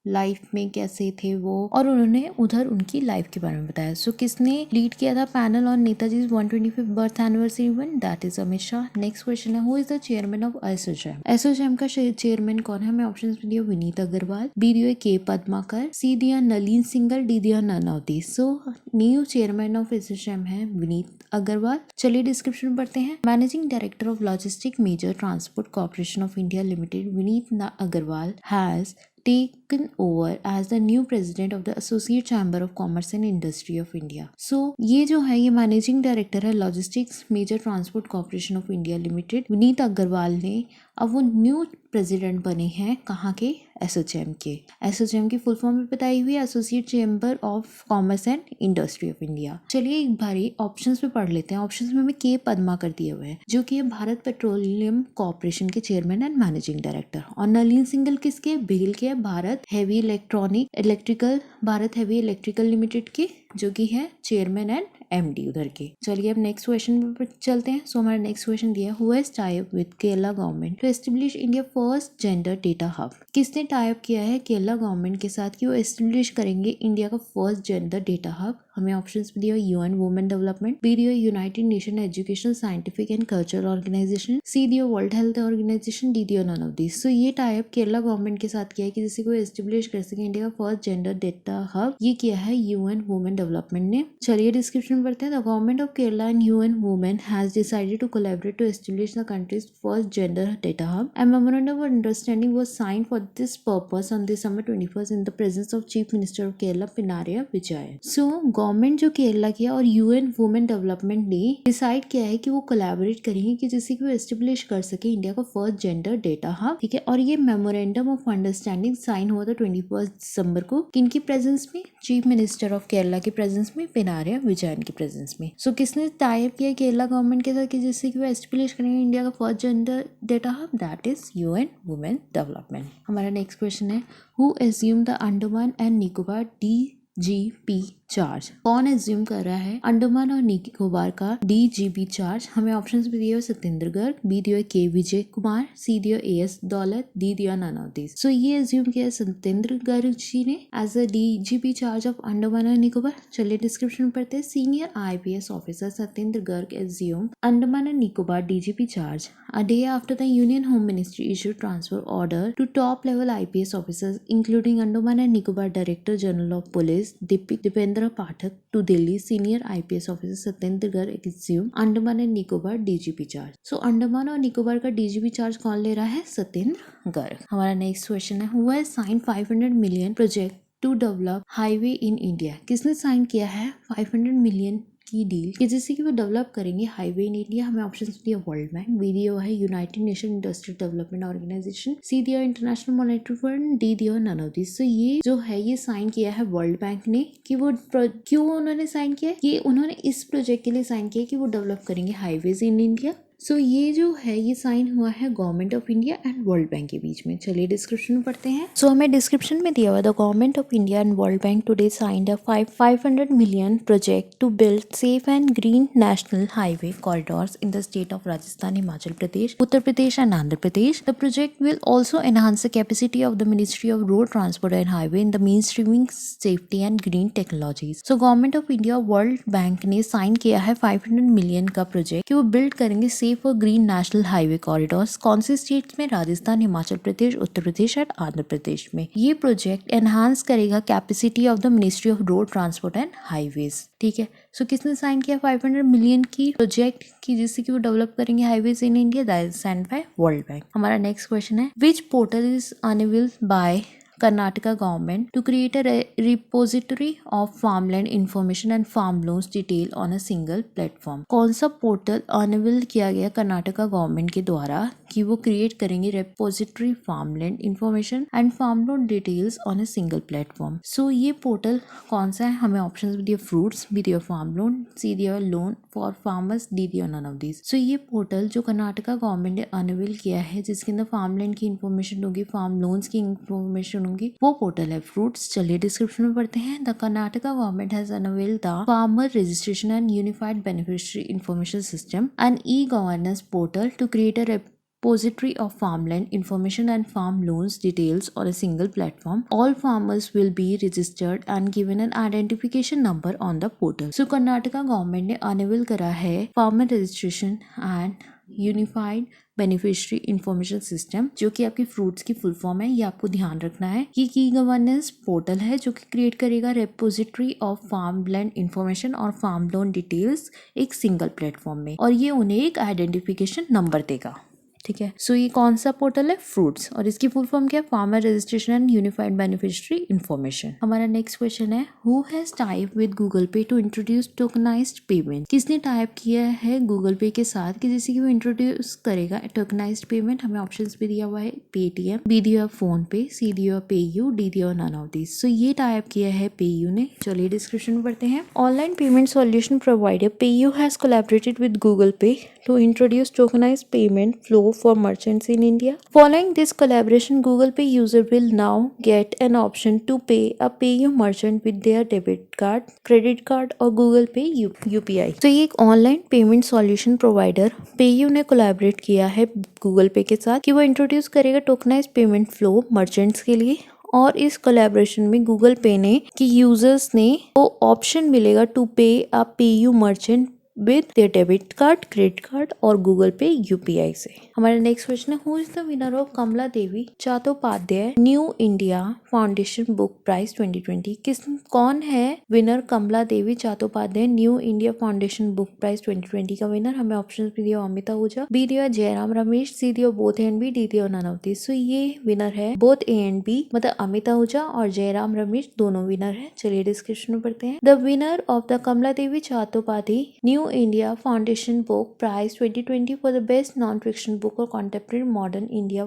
लाइफ में कैसे थे वो, और उन्होंने उधर उनकी लाइफ के बारे में बताया। सो किसने लीड किया था panel on Netaji 125th birth anniversary event? That is Amit Shah. Next question है, who is the chairman of ASSOCHAM? ASSOCHAM का चेयरमैन कौन है? हमें ऑप्शंस में दिया, विनीत अग्रवाल, बी दिया के पद्माकर, सी दिया नलिन सिंगल, डी दिया none of this. So new chairman of ASSOCHAM है विनीत अग्रवाल। चलिए डिस्क्रिप्शन में पढ़ते हैं। Managing director of logistic major transport corporation of India limited Vineet Agarwal has taken over as the new president of the Associate Chamber of Commerce and Industry of India. So ये जो है, ये managing director है logistics major transport corporation of India limited Vineet Agarwal ने, अब वो new president बने हैं कहाँ के? एसोचैम के। एसोचैम की फुल फॉर्म में बताई हुई है, associate chamber of commerce and industry of India. चलिए एक बारी ऑप्शंस में पढ़ लेते हैं। ऑप्शंस में हमें के पद्माकर दिए हुए हैं, जो कि है भारत पेट्रोलियम कॉर्पोरेशन के चेयरमैन एंड मैनेजिंग डायरेक्टर। और नलिन सिंगल किसके? बिल के भारत हैवी इलेक्ट्रिकल लिमिटेड के, जो कि है चेयरमैन एंड एमडी उधर के। चलिए अब नेक्स्ट क्वेश्चन पर चलते हैं। सो हमारा नेक्स्ट क्वेश्चन दिया, who has tie up with Kerala government to establish India first gender data hub? किसने टाई अप किया है केरला गवर्नमेंट के साथ कि वो एस्टेब्लिश करेंगे इंडिया का फर्स्ट जेंडर डेटा हब? हमें ऑप्शंस भी दिया, यूएन वुमेन डेवलपमेंट, बी दिया united nation education scientific and cultural organisation, C दिया वर्ल्ड हेल्थ ऑर्गेनाइजेशन, डी दिया नन ऑफ दिस। सो ये टाई अप केरला गवर्नमेंट के साथ किया है कि जिससे को एस्टेब्लिश कर सके इंडिया का फर्स्ट जेंडर डेटा हब। ये किया है यूएन वुमेन डेवलपमेंट ने। चलिए डिस्क्रिप्शन में पढ़ते हैं। The government of Kerala and UN women has decided to collaborate to establish the country's first gender data hub. A memorandum of understanding was signed for this purpose on December 21st in the presence of Chief Minister of Kerala Pinarayi Vijayan. So government जो केरला किया और UN women development ने decide किया है कि वो collaborate करेंगे कि जिससे कि वो एस्टेब्लिश कर सके इंडिया का फर्स्ट जेंडर डेटा हब। ठीक है, और ये मेमोरेंडम ऑफ अंडरस्टैंडिंग साइन हुआ था 21 दिसंबर को। किनकी प्रेजेंस में? चीफ मिनिस्टर ऑफ केरला की प्रेजेंस में, पिनारिया विजयन की प्रेजेंस में। सो किसने टाई अप किया केरला गवर्नमेंट के साथ कि जिससे कि वो एस्टेब्लिश करेंगे इंडिया का first gender data hub? That is UN women development. हमारा नेक्स्ट क्वेश्चन है, who assume the Andaman and Nicobar DGP charge? कौन एज्यूम कर रहा है अंडमान और निकोबार का DGP चार्ज? हमें ऑप्शंस भी दिए, सत्येंद्र गर्ग, बी दिया के विजय कुमार, सी दिया AS दौलत, डी दिया नन ऑफ दिस। सो ये एज्यूम किया सत्येंद्र गर्ग जी ने as a DGP charge of Andaman और निकोबार। चलिए डिस्क्रिप्शन पढ़ते हैं। Senior IPS officer Satyendra Garg assume Andaman and Nicobar DGP charge a day after the Union Home Ministry issued transfer order to top level IPS officers including Andaman and Nicobar Director General of Police Dipendra Pathak to Delhi. Senior IPS officer Satyendra Garg assumed Andaman and Nicobar DGP charge. So Andaman और निकोबार का DGP charge कौन ले रहा है? सत्येंद्र गर्ग। हमारा next question है, who has sign 500 million project to develop highway in India? किसने sign किया है 500 मिलियन की डील कि जिससे कि वो डेवलप करेंगे हाईवे इन इंडिया? हमें ऑप्शंस दिया, वर्ल्ड बैंक, बी दिया है united nation industrial development organisation, C दिया इंटरनेशनल मॉनेटरी फंड, डी दिया नन ऑफ दिस। सो ये जो है ये साइन किया है वर्ल्ड बैंक ने कि वो क्यों उन्होंने साइन किया? ये उन्होंने इस प्रोजेक्ट के लिए साइन किया कि वो डेवलप करेंगे हाईवेज इन इंडिया। सो ये जो है ये साइन हुआ है government of India and World bank के बीच में। चलिए डिस्क्रिप्शन में पढ़ते हैं। सो हमें डिस्क्रिप्शन में दिया हुआ, the government of India and World Bank today signed a 500 million project to build safe and green national highway corridors in the state of Rajasthan, Himachal Pradesh, Uttar Pradesh and Andhra Pradesh. The project will also enhance the capacity of the ministry of road transport and highway in the mainstreaming safety and green technologies. So government of India World Bank ने sign किया है 500 million का project कि वो build करेंगे safe safe और green national highway corridors. कौन से स्टेट्स में? राजस्थान, हिमाचल प्रदेश, उत्तर प्रदेश और आंध्र प्रदेश में। ये प्रोजेक्ट एनहांस करेगा capacity of the ministry of road transport and highways. ठीक है, सो किसने साइन किया 500 मिलियन की प्रोजेक्ट की, जिससे कि वो डेवलप करेंगे highways in India? That is signed by World bank. हमारा नेक्स्ट क्वेश्चन है, which portal is unveiled bye Karnataka government to create a repository of farmland information and farm loans detail on a single platform? कौन सा portal unwell किया गया Karnataka government के द्वारा कि वो क्रिएट करेंगे repository farmland information and farm loan details on a single platform? सो ये पोर्टल कौन सा है? हमें ऑप्शंस भी दिए, फ्रूट्स भी दिए, फार्म लोन, सी दिया लोन फॉर फार्मर्स, डी दिया नन ऑफ दिस। सो ये पोर्टल जो कर्नाटका गवर्नमेंट ने अनवेल किया है, जिसके अंदर फार्मलैंड की इंफॉर्मेशन होगी, फार्म लोन्स की इंफॉर्मेशन, वो पोर्टल है फ्रूट्स। चलिए डिस्क्रिप्शन में पढ़ते हैं। The Karnataka government has unveiled the farmer registration and unified beneficiary information system and e governance portal to create a repository of farmland information and farm loans details on a single platform. All farmers will be registered and given an identification number on the portal. So Karnataka government ने unwell करा है farmer registration and unified beneficiary information system, जो कि आपकी fruits की full form है। ये आपको ध्यान रखना है। ये की गवर्नेंस पोर्टल है जो कि क्रिएट करेगा repository of farm land information और फार्म लोन डिटेल्स एक सिंगल प्लेटफॉर्म में, और ये उन्हें एक आइडेंटिफिकेशन नंबर देगा। ठीक है, सो ये कौन सा पोर्टल है? फ्रूट्स, और इसकी फुल फॉर्म क्या है? Farmer registration and unified beneficiary information. हमारा नेक्स्ट क्वेश्चन है, who has type with Google पे टू इंट्रोड्यूस टोकनाइज्ड पेमेंट? किसने टाइप किया है गूगल पे के साथ कि जैसे कि वो इंट्रोड्यूस करेगा टोकनाइज्ड पेमेंट? हमें ऑप्शंस भी दिया हुआ है, पेटीएम, बी दिया फोन पे, सी दिया पेयू, डी दिया नन ऑफ दिस। सो ये टाइप किया है पेयू ने। चलिए डिस्क्रिप्शन में पढ़ते हैं। Online payment solution provider PayU has collaborated with Google पे to introduce tokenized payment flow for merchants in India. Following this collaboration, Google Pay user will now get an option to pay a PayU merchant with their debit card, credit card or Google Pay UPI. तो ये एक online payment solution provider PayU ने collaborate किया है Google पे के साथ कि वो इंट्रोड्यूस करेगा टोकनाइज्ड पेमेंट फ्लो मर्चेंट्स के लिए, और इस कोलैबोरेशन में गूगल पे ने कि यूजर्स ने वो ऑप्शन मिलेगा to pay a PayU merchant with their debit card, credit card और Google Pay UPI से। हमारा नेक्स्ट क्वेश्चन है, who is the winner of Kamala Devi Chattopadhyay New India Foundation book prize 2020? कौन है winner Kamala Devi Chattopadhyay New India Foundation book prize 2020 का winner? हमें option भी दिया, अमिता आहूजा, बी दिया जयराम रमेश, सी दिया both A and B, D दिया नन ऑफ दिस। सो ये विनर है बोथ ए एंड बी, मतलब अमिता आहूजा और जयराम रमेश दोनों विनर है। चलिए डिस्क्रिप्शन में पढ़ते हैं। The winner of the Kamala Devi Chattopadhyay new India Foundation Book Prize 2020 for the best non-fiction book or contemporary modern India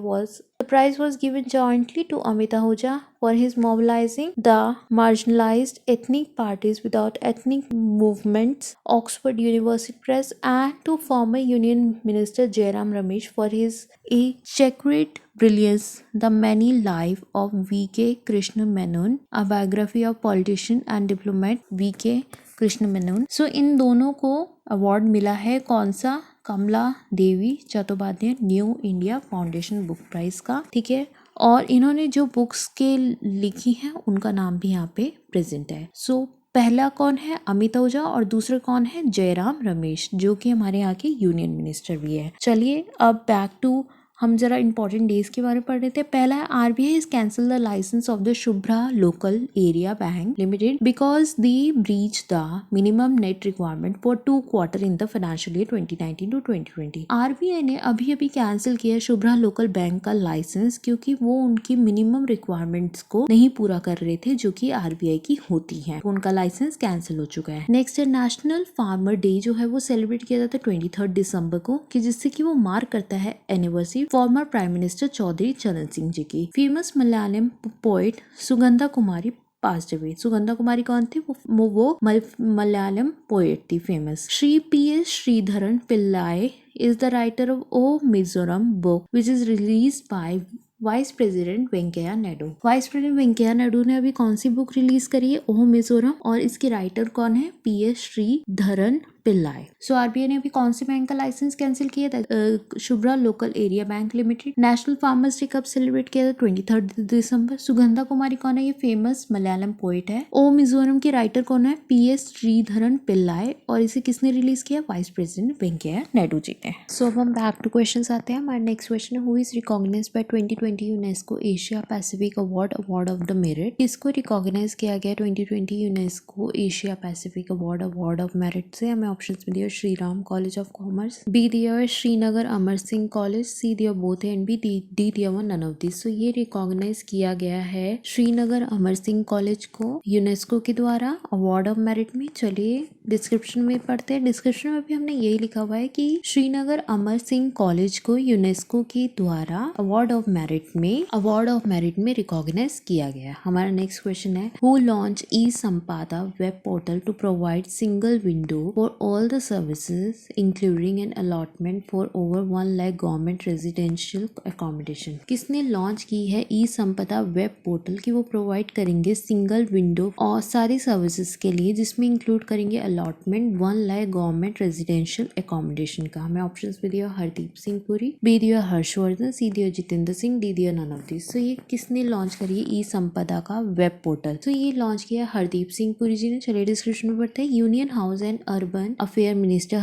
the prize was given jointly to Amit Ahuja for his mobilizing the marginalized ethnic parties without ethnic movements, Oxford University Press, and to former Union Minister Jairam Ramesh for his A Checkered Brilliance, The Many Life of V.K. Krishna Menon, a biography of politician and diplomat V.K. Krishna Menon. So इन दोनों को award मिला है कौन सा? Kamala Devi Chattopadhyay New India Foundation book prize का। ठीक है, और इन्होंने जो बुक्स के लिखी हैं उनका नाम भी यहाँ पे प्रेजेंट है। सो पहला कौन है? अमित आहूजा, और दूसरा कौन है? जयराम रमेश, जो कि हमारे यहाँ के यूनियन मिनिस्टर भी है। चलिए अब बैक टू हम जरा इंपॉर्टेंट डेज के बारे में पढ़ रहे थे। पहला है, RBI is cancel the licence of the Shubhra local area bank limited because they breach the minimum net requirement for 2 quarter in the financial year 2019 to 2020। RBI ने अभी अभी कैंसिल किया शुभ्रा लोकल बैंक का लाइसेंस, क्योंकि वो उनकी मिनिमम रिक्वायरमेंट्स को नहीं पूरा कर रहे थे जो कि आरबीआई की होती है, तो उनका लाइसेंस कैंसिल हो चुका है। नेक्स्ट है, नेशनल फार्मर डे जो है वो सेलिब्रेट किया जाता है 23 दिसंबर को, कि जिससे कि वो मार्क करता है anniversary former prime minister Chaudhary Charan Singh ji की। Famous Malayalam poet Sugandha Kumari passed away. Sugandha Kumari कौन थी? वो मलयालम पोएट थी famous. Shri PS Sreedharan Pillai is the writer of O Mizoram book which is released by vice president Venkaiah Naidu. Vice president Venkaiah Naidu ने अभी कौन सी बुक रिलीज करी है? ओ मिजोरम, और इसके राइटर कौन है? PS Sreedharan Pillai. So RBI ने अभी कौन से बैंक का लाइसेंस कैंसिल किया था? Shubhra local area bank limited. National farmers day कब सेलिब्रेट किया था? 23 दिसंबर। सुगंधा कुमारी कौन है? ये फेमस मलयालम पोइट है। ओ मिजोरम की राइटर कौन है? पीएस श्रीधरन पिल्लाई। और इसे किसने रिलीज किया? वाइस प्रेसिडेंट वेंकैया नायडू जी ने। सो अब हम बैक टू क्वेश्चंस आते हैं। हमारा नेक्स्ट क्वेश्चन है, who is recognized by 2020 UNESCO Asia Pacific award of the merit? किसको रिकॉग्नाइज किया गया 2020 UNESCO Asia Pacific award of merit से? हमें ऑप्शंस में दिया Shriram college of commerce, B दिया है श्रीनगर अमर सिंह कॉलेज, सी दिया बोथ है एंड बी डी दिया हुआ नन ऑफ दिस। सो ये रिकॉग्नाइज किया गया है श्रीनगर अमर सिंह कॉलेज को यूनेस्को के द्वारा अवार्ड ऑफ मेरिट में। चलिए डिस्क्रिप्शन में पढ़ते हैं। डिस्क्रिप्शन में भी हमने यही लिखा हुआ है कि श्रीनगर अमर सिंह कॉलेज को यूनेस्को के द्वारा अवार्ड ऑफ मेरिट में रिकॉग्नाइज किया गया। हमारा नेक्स्ट क्वेश्चन है, who launch e Sampada web portal to provide single window for all the services including an allotment for over 1 lakh government residential accommodation? किसने लॉन्च की है ई संपदा वेब पोर्टल की वो प्रोवाइड करेंगे सिंगल विंडो और सारी सर्विसेज के लिए, जिसमें इंक्लूड करेंगे allotment 1 lakh government residential accommodation का? हमें ऑप्शंस में दिया हरदीप सिंह पुरी, बी दिया हर्षवर्धन, सी दिया जितेंद्र सिंह, डी दिया नन ऑफ दिस। सो ये किसने लॉन्च करी है ई संपदा का वेब पोर्टल? तो ये लॉन्च किया हरदीप सिंह पुरी जी ने। चलिए डिस्क्रिप्शन में पढ़ते हैं। Union house and urban affair minister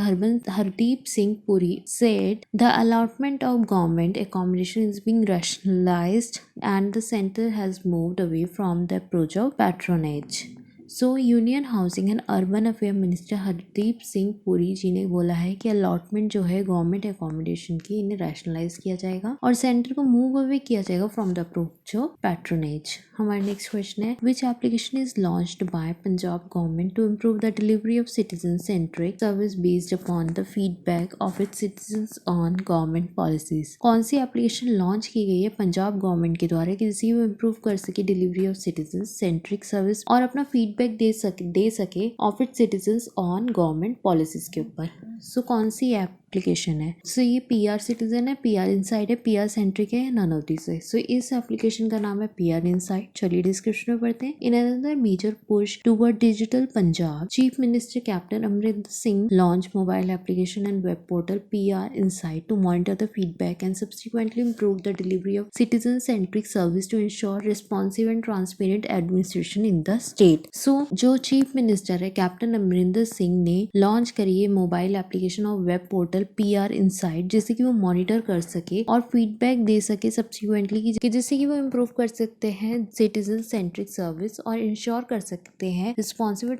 Hardeep Singh Puri said the allotment of government accommodation is being rationalized and the center has moved away from the approach of patronage. So union housing and urban affair minister Hardeep Singh Puri ji ने बोला है कि allotment जो है government accommodation की, इन्हें rationalise किया जाएगा और सेंटर को मूव अवे किया जाएगा from the approach of patronage. हमारा नेक्स्ट क्वेश्चन है, which application is launched by Punjab government to improve the delivery of citizen centric service based upon the feedback of its citizens on government policies? कौन सी application launch की गई है Punjab government के द्वारा कि जिससे वो इम्प्रूव कर सके delivery of citizen centric service और अपना फीडबैक दे सके of its citizens on government policies के ऊपर? सो कौन सी एप्लीकेशन है? सो ये पीआर सिटीजन है, पीआर इनसाइट है, पीआर सेंट्रिक है, नन ऑफ दिस है। सो इस एप्लीकेशन का नाम है पीआर इनसाइट। चलिए डिस्क्रिप्शन में पढ़ते हैं। In another major push toward digital Punjab, chief minister captain Amarinder Singh launch mobile application and web portal PR insight to monitor the feedback and subsequently improve the delivery of citizen centric service to ensure responsive and transparent administration in the state. So जो chief minister है captain Amarinder Singh ने launch करी है mobile application और web portal PR insight, जिससे कि वो monitor कर सके और फीडबैक दे सके सब्सिक्वेंटली कि जिससे कि वो इम्प्रूव कर सकते हैं सिटीजन सेंट्रिक सर्विस और इंश्योर कर सकते हैं responsible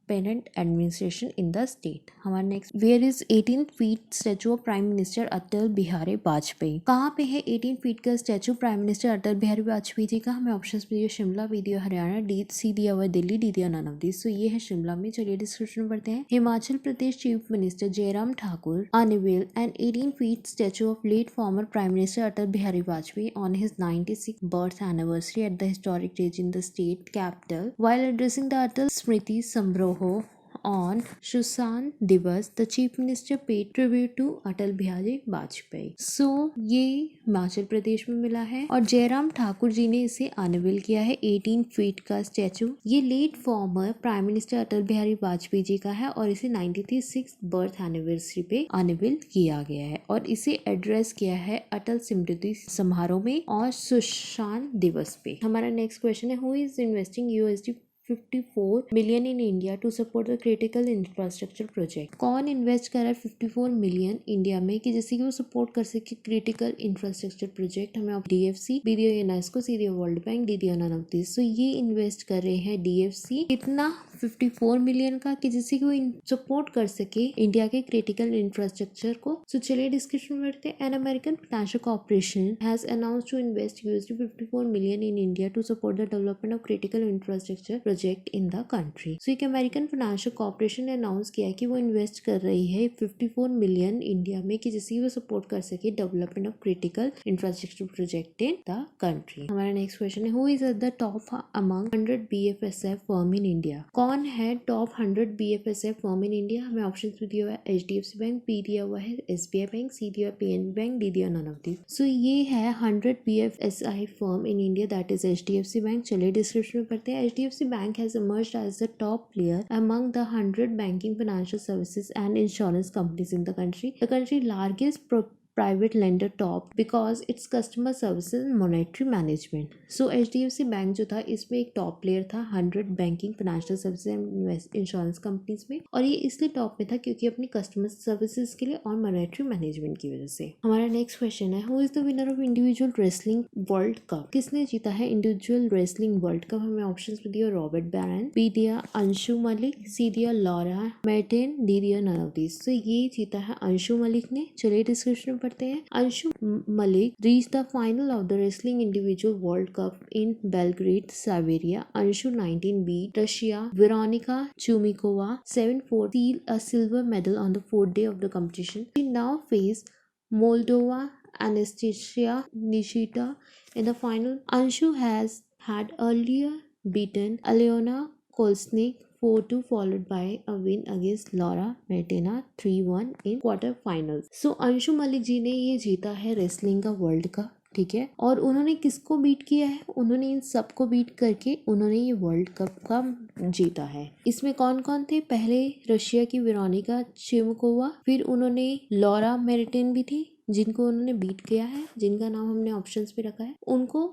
parent administration in the state. हमारा next, where is 18 feet statue of prime minister Atal Bihari Vajpayee? कहाँ पे है 18 फीट का statue prime minister Atal Bihari Vajpayee ji का? हमें ऑप्शंस में दिया शिमला, बी दिया हरियाणा, डी सी दिया हुआ दिल्ली, डी दिया नन ऑफ दिस। सो ये है शिमला में। चलिए डिस्क्रिप्शन में पढ़ते हैं। Himachal Pradesh chief minister Jairam Thakur unveil an 18 feet statue of late former prime minister Atal Bihari Vajpayee on his 96th birth anniversary at the historic Raj in the state capital. While addressing the Atal Smriti Samroh on Susan Divas, the chief minister paid tribute to अटल बिहारी वाजपेयी। सो ये हिमाचल प्रदेश में मिला है और जयराम ठाकुर जी ने इसे unveil किया है 18 feet का स्टैचू। ये late former prime minister Atal Bihari Vajpayee ji का है और इसे 96th बर्थ एनिवर्सरी पे अनवील किया गया है और इसे एड्रेस किया है अटल स्मृति समारोह में और सुशांत दिवस पे। हमारा नेक्स्ट क्वेश्चन है, who is investing $54 million in India to support the critical infrastructure project? कौन इन्वेस्ट कर रहा है 54 मिलियन इंडिया में कि जिससे कि वो सपोर्ट कर सके क्रिटिकल इंफ्रास्ट्रक्चर प्रोजेक्ट? हमें DFC, बी दिया यूनेस्को, सी दिया वर्ल्ड बैंक, डी दिया नन ऑफ दिस। सो ये इन्वेस्ट कर रहे हैं DFC कितना 54 मिलियन का कि जिससे कि वो सपोर्ट कर सके इंडिया के क्रिटिकल इंफ्रास्ट्रक्चर को। सो चलिए डिस्कशन में बढ़ते हैं। An American financial corporation has announced to invest $54 million in India to support the development of critical infrastructure project in the country. So एक अमेरिकन फाइनेंशियल कॉर्पोरेशन ने अनाउंस किया कि वो इन्वेस्ट कर रही है 54 मिलियन इंडिया में कि जिससे वो सपोर्ट कर सके development of critical infrastructure project in the country. हमारा नेक्स्ट क्वेश्चन है, who is at the top among 100 BFSI firm in India? कौन है टॉप 100 BFSI फर्म इन इंडिया? हमें ऑप्शन में दिया हुआ है HDFC बैंक, बी दिया हुआ है SBI बैंक, सी दिया PNB बैंक, डी दिया नन ऑफ दिस। सो ये है 100 BFSI firm in India that is HDFC bank. चलिए डिस्क्रिप्शन में पढ़ते हैं। HDFC bank bank has emerged as the top player among the 100 banking, financial services and insurance companies in the country. The country's largest private lender top because its customer services and monetary management. So HDFC bank जो था इसमें एक top player था 100 banking, financial services and insurance companies में, और ये इसलिए top में था क्योंकि अपनी कस्टमर सर्विसेज के लिए और मॉनेटरी मैनेजमेंट की वजह से। हमारा नेक्स्ट क्वेश्चन है, who is the winner of individual wrestling world cup? किसने जीता है इंडिविजुअल रेसलिंग वर्ल्ड कप? हमें ऑप्शंस में दिया रॉबर्ट बैरन, बी दिया अंशु मलिक, सी दिया लॉरा मैर्टिन, डी दिया नन ऑफ दिस। तो ये जीता है अंशु मलिक ने। चलिए डिस्क्रिप्शन पढ़ते हैं। Anshu Malik reach the final of the wrestling individual world cup in Belgrade, Serbia. Anshu 19 beat Russia Veronika Chumikova 7-4, seal a silver medal on the fourth day of the competition. She now face Moldova Anastasia Nishita in the final. Anshu has had earlier beaten Alyona Kolesnik 4-2, followed by a win against Laura Martina 3-1 in quarter finals. So Anshu Malik ji ने ये जीता है wrestling का world cup, ठीक है। और उन्होंने किसको बीट किया है? उन्होंने इन सबको बीट करके उन्होंने ये वर्ल्ड कप का जीता है। इसमें कौन कौन थे? पहले रशिया की वेरोनिका चिमकोवा, फिर उन्होंने लॉरा मेरिटिन भी थी जिनको उन्होंने बीट किया है, जिनका नाम हमने ऑप्शंस पे रखा है। उनको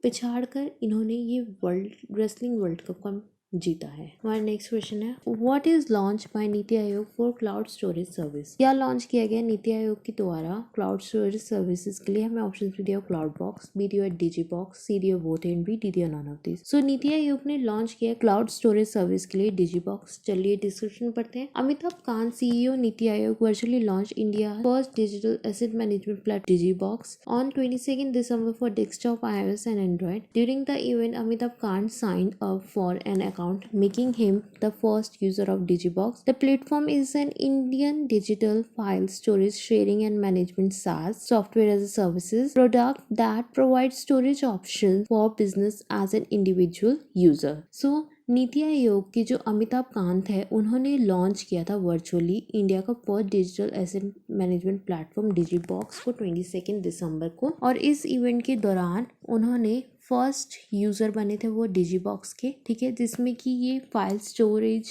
पिछाड़ कर इन्होंने ये वर्ल्ड रेसलिंग वर्ल्ड कप का जीता है। हमारा नेक्स्ट क्वेश्चन है, what is launch bye NITI Aayog for cloud storage service? क्या लॉन्च किया गया नीति आयोग के द्वारा क्लाउड स्टोरेज सर्विसेज के लिए? हमें ऑप्शन भी दिया क्लाउड बॉक्स, बी दिया डिजी बॉक्स, सी दिया बोथ एंड बी, डी दिया नॉन ऑफ दिस। सो नीति आयोग ने लॉन्च किया क्लाउड स्टोरेज सर्विस के लिए डिजी बॉक्स। चलिए डिस्क्रिप्शन पढ़ते हैं। Amitabh Kant, CEO NITI Aayog, virtually launch India first digital asset management platform DigiBoxx on 22nd December for desktop, iOS and Android. During the event, Amitabh Kant signed up for an account, making him the first user of Digibox. The platform is an Indian digital file storage sharing and management SaaS software as a services product that provides storage options for business as an individual user. So NITI Aayog के जो अमिताभ कांत है उन्होंने launch किया था virtually India का first digital asset management platform DigiBoxx को 22 दिसंबर को, और इस इवेंट के दौरान उन्होंने फर्स्ट यूजर बने थे वो डिजीबॉक्स के, ठीक है, जिसमें कि ये file storage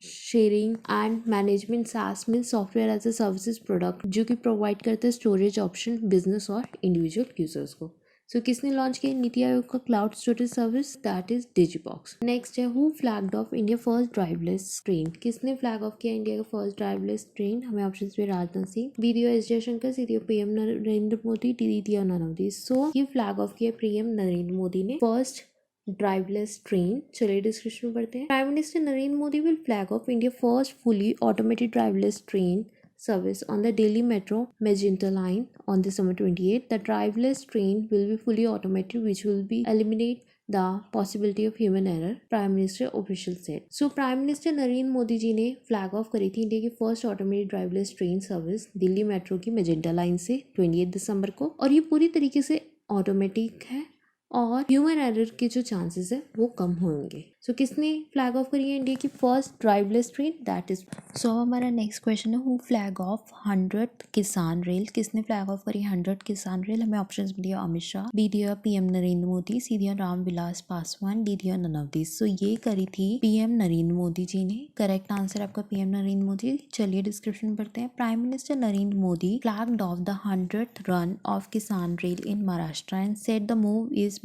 sharing and management SaaS में software as a services product जो कि प्रोवाइड करते हैं स्टोरेज ऑप्शन बिजनेस और इंडिविजुअल यूजर्स को। सो किसने लॉन्च किया नीति आयोग का cloud storage service? That is DigiBoxx. Next है, who flagged off India first driverless train? किसने फ्लैग ऑफ किया इंडिया का फर्स्ट ड्राइवलेस ट्रेन? हमें ऑप्शंस में राजनाथ सिंह, बी दिया एस जयशंकर, सी दिया पीएम नरेंद्र मोदी, डी दिया नन ऑफ दिस। सो ये फ्लैग ऑफ किया पीएम नरेंद्र मोदी ने फर्स्ट ड्राइवलेस ट्रेन। चलिए डिस्क्रिप्शन पढ़ते हैं। Prime minister Narendra Modi will flag of India first fully automated driverless train service on the Delhi Metro Magenta line on December 28. The driverless train will be fully automated, which will be eliminate the possibility of human error, Prime Minister official said. So Prime Minister Narendra Modi ji ने flag off करी थी India की first automated driverless train service Delhi metro की magenta line से 28 दिसंबर को, और ये पूरी तरीके से ऑटोमेटिक है और ह्यूमन एरर के जो चांसेस है वो कम होंगे। सो किसने फ्लैग ऑफ करी है इंडिया की first driverless train? That is. So हमारा नेक्स्ट क्वेश्चन है, who flag off 100 Kisan rail? किसने फ्लैग ऑफ करी 100 किसान रेल? हमें ऑप्शंस भी दिया अमित शाह, बी दिया पीएम नरेंद्र मोदी, सी दिया रामविलास पासवान, डी दिया नन ऑफ दिस। सो ये करी थी पीएम नरेंद्र मोदी जी ने। करेक्ट आंसर आपका पीएम नरेंद्र मोदी। चलिए डिस्क्रिप्शन पढ़ते हैं। Prime minister Narendra Modi flagged off the 100th run of Kisan Rail in Maharashtra and said the move is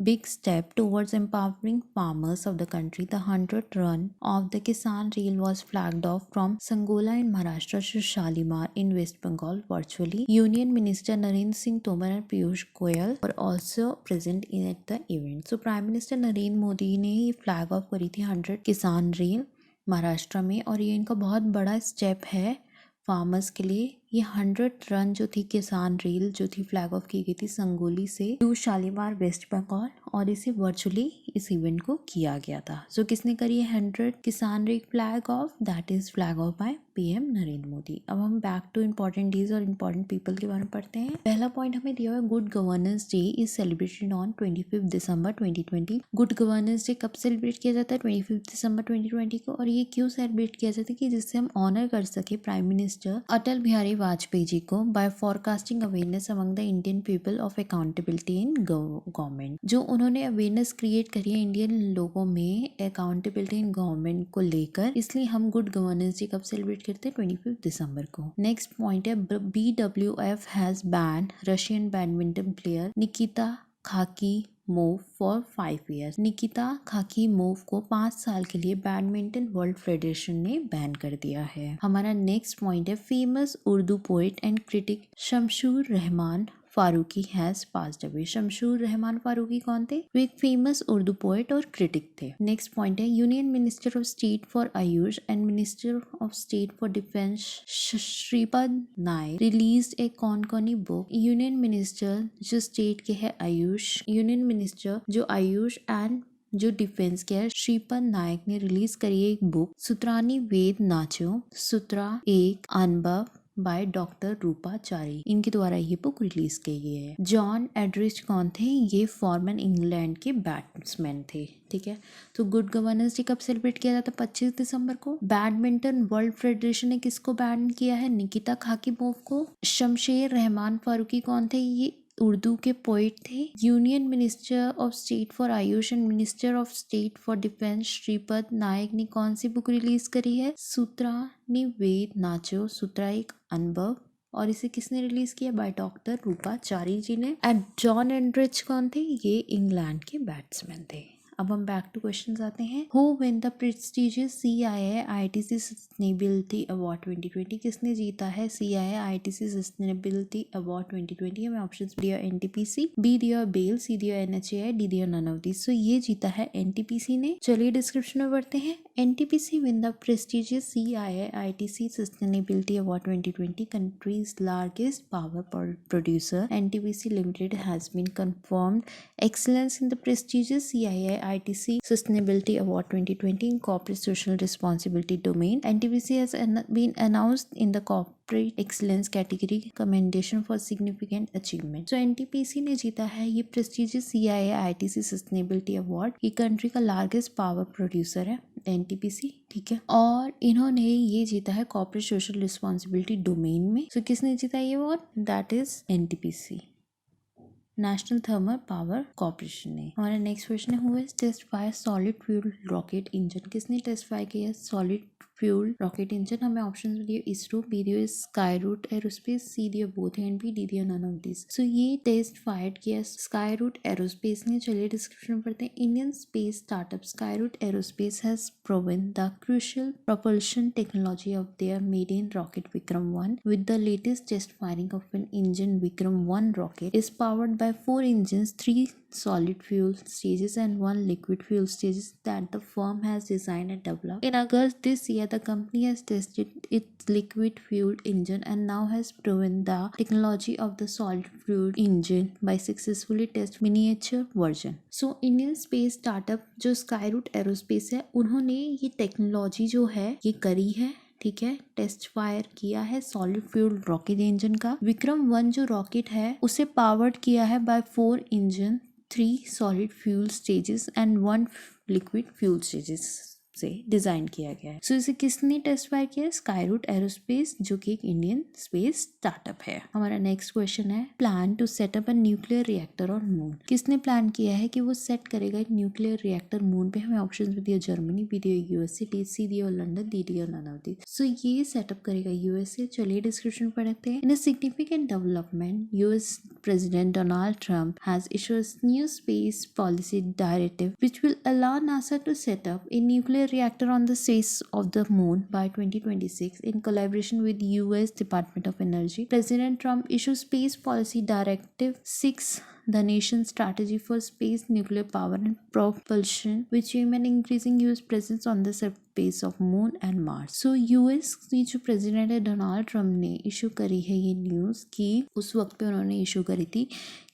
big step towards empowering farmers of the country. The 100th run of the Kisan Rail was flagged off from Sangola in Maharashtra to Shalimar in West Bengal virtually. Union Minister Narendra Singh Tomar and Piyush Goyal were also present at the event. So Prime Minister Narendra Modi ने ये flag off करी थी 100 Kisan rail Maharashtra में, और ये इनका बहुत बड़ा स्टेप है फार्मर्स के लिए। ये 100 रन जो थी किसान रेल जो थी फ्लैग ऑफ की गई थी संगोली से टू शालीमार वेस्ट बंगाल, और इसे वर्चुअली इस इवेंट को किया गया था। सो किसने करी है 100 Kisan rail flag of? That is flag of by PM Narendra Modi. अब हम बैक टू इंपॉर्टेंट डेज और इंपॉर्टेंट पीपल के बारे में पढ़ते हैं। पहला पॉइंट हमें दिया हुआ है, good governance day is celebrated on 25 December 2020। Good governance day कब सेलिब्रेट किया जाता है? 25 दिसंबर 2020 को। और ये क्यों सेलिब्रेट किया जाता है? कि जिससे हम ऑनर कर सके प्राइम मिनिस्टर अटल बिहारी वाजपेयी जी को by forecasting awareness among the Indian people of accountability in government. जो उन्होंने अवेयरनेस क्रिएट करी है इंडियन लोगों में अकाउंटेबिलिटी इन गवर्नमेंट को लेकर, इसलिए हम गुड गवर्नेंस डे कब सेलिब्रेट करते हैं 25 दिसंबर को। नेक्स्ट पॉइंट है BWF has banned Russian badminton player Nikita Khakimov for 5 years। Nikita Khakimov को 5 साल के लिए बैडमिंटन वर्ल्ड फेडरेशन ने बैन कर दिया है। हमारा नेक्स्ट पॉइंट है famous Urdu poet and critic Shamsur Rahman Faruqi has passed away. Shamsur Rahman Faruqi कौन थे? वो एक फेमस उर्दू पोएट और क्रिटिक थे। नेक्स्ट पॉइंट है union minister of state for AYUSH and minister of state for defence Shripad Naik released a Konkani book. Union minister जो स्टेट के है आयुष, यूनियन मिनिस्टर जो आयुष एंड जो डिफेंस के है श्रीपद नायक ने रिलीज करी है एक बुक सूत्रानी वेद नाचो सूत्रा एक अनुभव बाय डॉक्टर रूपाचारी। इनके द्वारा ये बुक रिलीज की गई है। जॉन एड्रिच कौन थे? ये फॉर्मन इंग्लैंड के बैट्समैन थे। ठीक है, तो गुड गवर्नेंस डे कब सेलिब्रेट किया जाता है? 25 दिसंबर को। बैडमिंटन वर्ल्ड फेडरेशन ने किसको बैन किया है? निकिता खाकीमोव को। शमशेर रहमान फारूकी कौन थे? ये उर्दू के पोइट थे। Union minister of state for AYUSH and minister of state for defence Shripad Naik ने कौन सी बुक रिलीज करी है? सूत्रानी वेद नाचो सूत्रा एक अनुभव, और इसे किसने रिलीज किया? बाय डॉक्टर रूपाचारी जी ने। एंड जॉन एंड्रिच कौन थे? ये इंग्लैंड के बैट्समैन थे। अब हम बैक टू क्वेश्चंस आते हैं। Who win the prestigious CII ITC sustainability award 2020? किसने जीता है CII ITC सस्टेनेबिलिटी अवार्ड 2020? हमें ऑप्शंस दिया NTPC, B दिया बेल, C दिया NHAI, D दिया नन ऑफ दिस। सो ये जीता है NTPC ने। चलिए डिस्क्रिप्शन में बढ़ते हैं। NTPC win the prestigious CII ITC Sustainability Award 2020, country's largest power producer. NTPC Limited has been confirmed excellence in the prestigious CII ITC Sustainability Award 2020 in corporate social responsibility domain. NTPC has been announced in the corporate excellence category commendation for significant achievement. So NTPC ने जीता है ये prestigious CII ITC Sustainability Award। ये country का largest power producer है NTPC। ठीक है, और इन्होंने ये जीता है कॉर्पोरेट सोशल रिस्पॉन्सिबिलिटी डोमेन में। सो किसने जीता ये award? That is NTPC, national thermal power corporation ने। हमारा नेक्स्ट क्वेश्चन है who has testify solid fuel rocket engine? किसने टेस्टिफाई किया सॉलिड फ्यूल रॉकेट इंजन? हमें ऑप्शन दिए इसरो, बी दिया स्काई रूट एरोस्पेस, सी दिया बोथ एंड बी, डी दिया नन ऑफ दिस। सो ये टेस्ट फाइट किया स्काई रूट एरोस्पेस ने। चलिए डिस्क्रिप्शन पढ़ते हैं। Indian space startup Skyroot aerospace has proven the crucial propulsion technology of their maiden rocket Vikram 1 with the latest test firing of an engine. Vikram 1 rocket is powered by 4 engines, 3 solid fuel stages and 1 liquid fuel stages that the firm has designed and developed. In August this year, the company has tested its liquid fuel engine and now has proven the technology of the solid fuel engine by successfully test miniature version. So Indian space startup जो Skyroot aerospace है, उन्होंने ये technology जो है ये करी है। ठीक है, टेस्ट फायर किया है सॉलिड फ्यूल रॉकेट इंजन का। विक्रम 1 जो रॉकेट है उसे पावर्ड किया है by 4 engine, 3 solid fuel stages and 1 liquid fuel stages से डिजाइन किया गया है। सो इसे किसने टेस्ट फायर किया? स्काईरूट एरोस्पेस, जो कि एक इंडियन स्पेस स्टार्टअप है। हमारा नेक्स्ट क्वेश्चन है plan to set up a nuclear reactor on moon? किसने प्लान किया है कि वो सेट करेगा एक न्यूक्लियर रिएक्टर मून पे? हमें ऑप्शन दिया जर्मनी, बी दिया USA, सी दिया लंदन, डी दिया नन ऑफ दिस। सो ये सेटअप करेगा USA। चलिए डिस्क्रिप्शन पढ़ते हैं। In a significant development, US President Donald Trump has issued a new space policy directive which will allow NASA to set up a nuclear reactor on the face of the moon by 2026 in collaboration with US Department of Energy. President Trump issued Space Policy Directive 6, the nation's strategy for space, nuclear power and propulsion, which aim at increasing US presence on the surface of moon and Mars. So US की जो president है Donald Trump ने issue करी है ये news कि उस वक्त पे उन्होंने इशू करी थी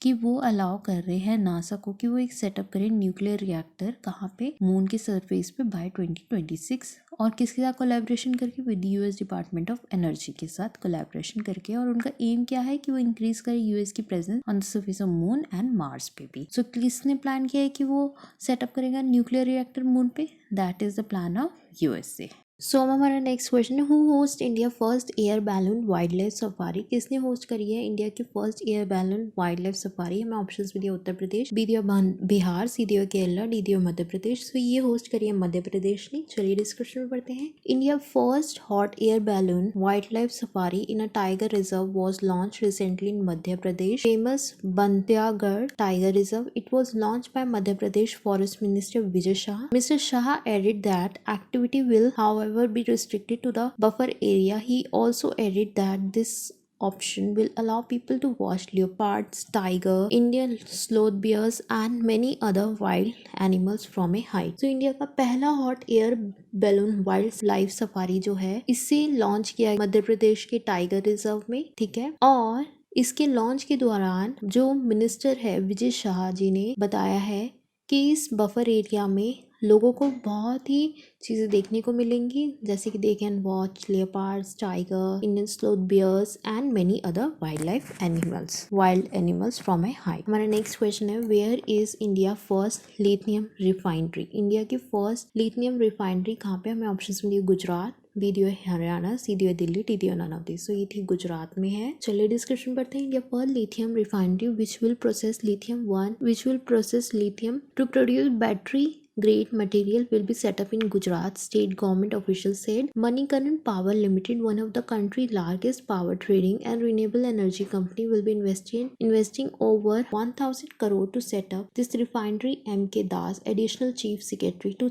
कि वो अलाउ कर रहे हैं नासा को कि वो एक सेटअप करें न्यूक्लियर रिएक्टर कहाँ पे? मून के सरफेस पे बाय 2026। और किसके साथ कोलैबोरेशन करके? With US department of energy के साथ कोलैबोरेशन करके। और उनका एम क्या है कि वो इंक्रीज करे US की presence on the surface of moon and Mars पे भी। सो किसने प्लान किया है कि वो सेटअप करेगा न्यूक्लियर रिएक्टर मून पे? That is the plan of USA। सो हमारा नेक्स्ट क्वेश्चन है, who host India first air balloon wildlife safari? किसने होस्ट करी है इंडिया की first air balloon wildlife safari? हमें ऑप्शंस भी दिया उत्तर प्रदेश, बी दिया बिहार, सी दिया केरला, डी दिया मध्य प्रदेश। तो ये होस्ट करी है मध्य प्रदेश ने। चलिए डिस्कशन में पढ़ते हैं। India first hot air balloon wildlife safari in a tiger reserve was launch recently in Madhya Pradesh. Famous Bandhavgarh tiger reserve, it was launch by Madhya Pradesh forest minister Vijay Shah. Mr Shah added that activity will however be restricted to the buffer area. He also added that this option will allow people to watch leopards, tiger, Indian sloth bears and many other wild animals from a height. So India का पहला hot air balloon wildlife safari जो है इसे launch किया मध्य प्रदेश के tiger reserve में, ठीक है। और इसके लॉन्च के दौरान जो मिनिस्टर है विजय शाह जी ने बताया है कि इस बफर एरिया में लोगों को बहुत ही चीज़ें देखने को मिलेंगी, जैसे कि they can watch leopards, tiger, Indian sloth bears and many other wild animals from a height. हमारा नेक्स्ट क्वेश्चन है, where is India first lithium refinery? India की फर्स्ट लिथियम रिफाइनरी कहाँ पे? हमें ऑप्शन मिली गुजरात, बी दियो हरियाणा, सी दियो Delhi, D दियो none of this. So ये थी गुजरात में है। चलिए डिस्कशन करते हैं। India first lithium refinery which will process lithium to produce battery grade material will be set up in Gujarat. State government officials said. Manikaran Power Limited, one of the country's largest power trading and renewable energy company, will be investing over 1000 crore to set up this refinery. M.K. Das, additional chief secretary to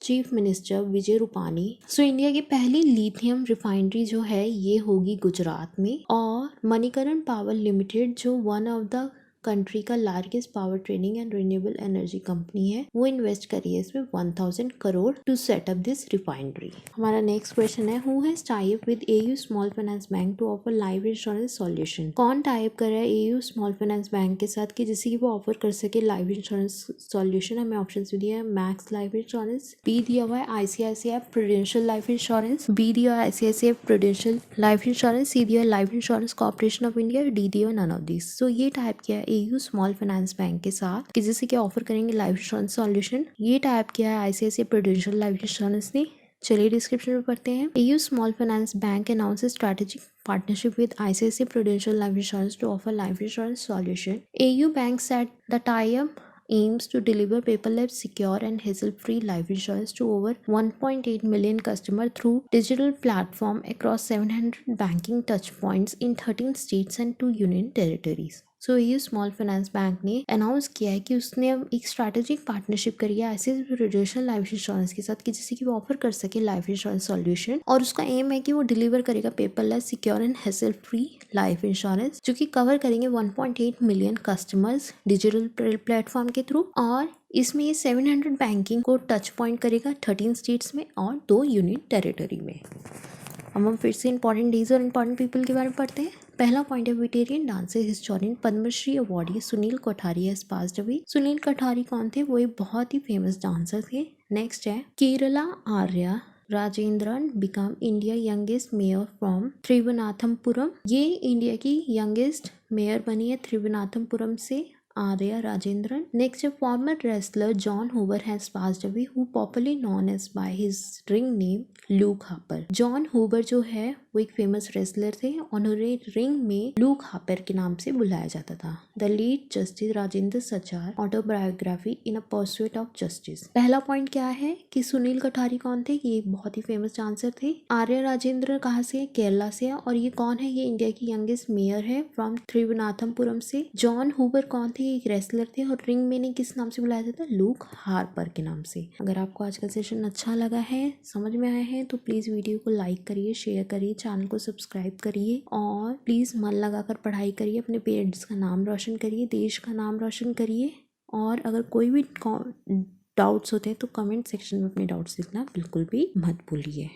chief minister Vijay Rupani. So India की पहली lithium refinery जो है ये होगी गुजरात में, और Manikaran power limited जो one of the country का largest power trading and renewable energy company है वो इन्वेस्ट करी है इसमें 1000 crore to set up this refinery. हमारा नेक्स्ट क्वेश्चन है, who has tie up with AU small finance bank to offer life insurance solution? कौन tie up कर रहा है एयू स्मॉल फाइनेंस बैंक के साथ कि जिससे कि वो ऑफर कर सके लाइफ इंश्योरेंस सॉल्यूशन? हमें ऑप्शन भी दिया है, मैक्स लाइफ इंश्योरेंस, बी दिया हुआ है ICICI prudential life insurance, B दिया है ICICI prudential life insurance, C दिया है life insurance corporation of India, D दिया नन ऑफ दिस। सो ये टाइप किया है एयू स्मॉल फाइनेंस बैंक के साथ कि जिससे क्या ऑफर करेंगे लाइफ इंश्योरेंस सॉल्यूशन। ये टाइप किया है आईसीआईसीआई प्रूडेंशियल लाइफ इंश्योरेंस ने। चलिए डिस्क्रिप्शन में पढ़ते हैं। AU small finance bank announces strategic partnership with ICICI Prudential Life Insurance to offer life insurance solution. AU Bank said the tie-up aims to deliver paperless, secure and hassle-free life insurance to over 1.8 million customers through digital platform across 700 banking touchpoints in 13 states and 2 union territories. सो ये small finance bank ने announce किया है कि उसने अब एक strategic partnership करी है आईसीआईसीआई प्रूडेंशियल लाइफ इंश्योरेंस के साथ कि जिससे कि वो ऑफर कर सके लाइफ इंश्योरेंस सॉल्यूशन, और उसका एम है कि वो डिलीवर करेगा paperless, secure and hassle free life insurance जो कि कवर करेंगे 1.8 मिलियन कस्टमर्स डिजिटल प्लेटफॉर्म के थ्रू। और इसमें ये 700 बैंकिंग को टच पॉइंट करेगा 13 स्टेट्स में और 2 यूनियन टेरिटरी में। अब हम फिर से इंपॉर्टेंट डेज और इंपॉर्टेंट पीपल के बारे में पढ़ते हैं। पहला पॉइंट है, veteran dancer historian Padma Shri awardee Sunil Kothari has passed away. Sunil Kothari कौन थे? वो एक बहुत ही फेमस डांसर थे। नेक्स्ट है, Kerala Arya Rajendran become India youngest mayor from Thiruvananthapuram. ये इंडिया की यंगेस्ट मेयर बनी है त्रिवनाथमपुरम से, आर्या राजेंद्रन। नेक्स्ट है, former wrestler Jon Huber has passed away who popularly known as by his ring name Luke Harper. John Hoover जो है वो एक फेमस रेसलर थे, उन्हें रिंग में लूक हापर के नाम से बुलाया जाता था। The late justice Rajendra Sachar autobiography in a pursuit of justice. पहला पॉइंट क्या है कि सुनील कोठारी कौन थे? ये बहुत ही फेमस डांसर थे। आर्या राजेंद्र कहाँ से? केरला से। और ये कौन है? ये इंडिया की यंगेस्ट मेयर है फ्रॉम त्रिवनाथमपुरम से। जॉन हूवर कौन थे? एक रेसलर थे और रिंग में ने किस नाम से बुलाया जाता है? लूक हार्पर के नाम से। अगर आपको आज का सेशन अच्छा लगा है, समझ में आया है, तो प्लीज वीडियो को लाइक करिए, शेयर करिए, चैनल को सब्सक्राइब करिए और प्लीज मन लगाकर पढ़ाई करिए, अपने पेरेंट्स का नाम रोशन करिए, देश का नाम रोशन करिए। और अगर कोई भी डाउट्स होते हैं तो कमेंट सेक्शन में अपने डाउट्स लिखना बिल्कुल भी मत भूलिए।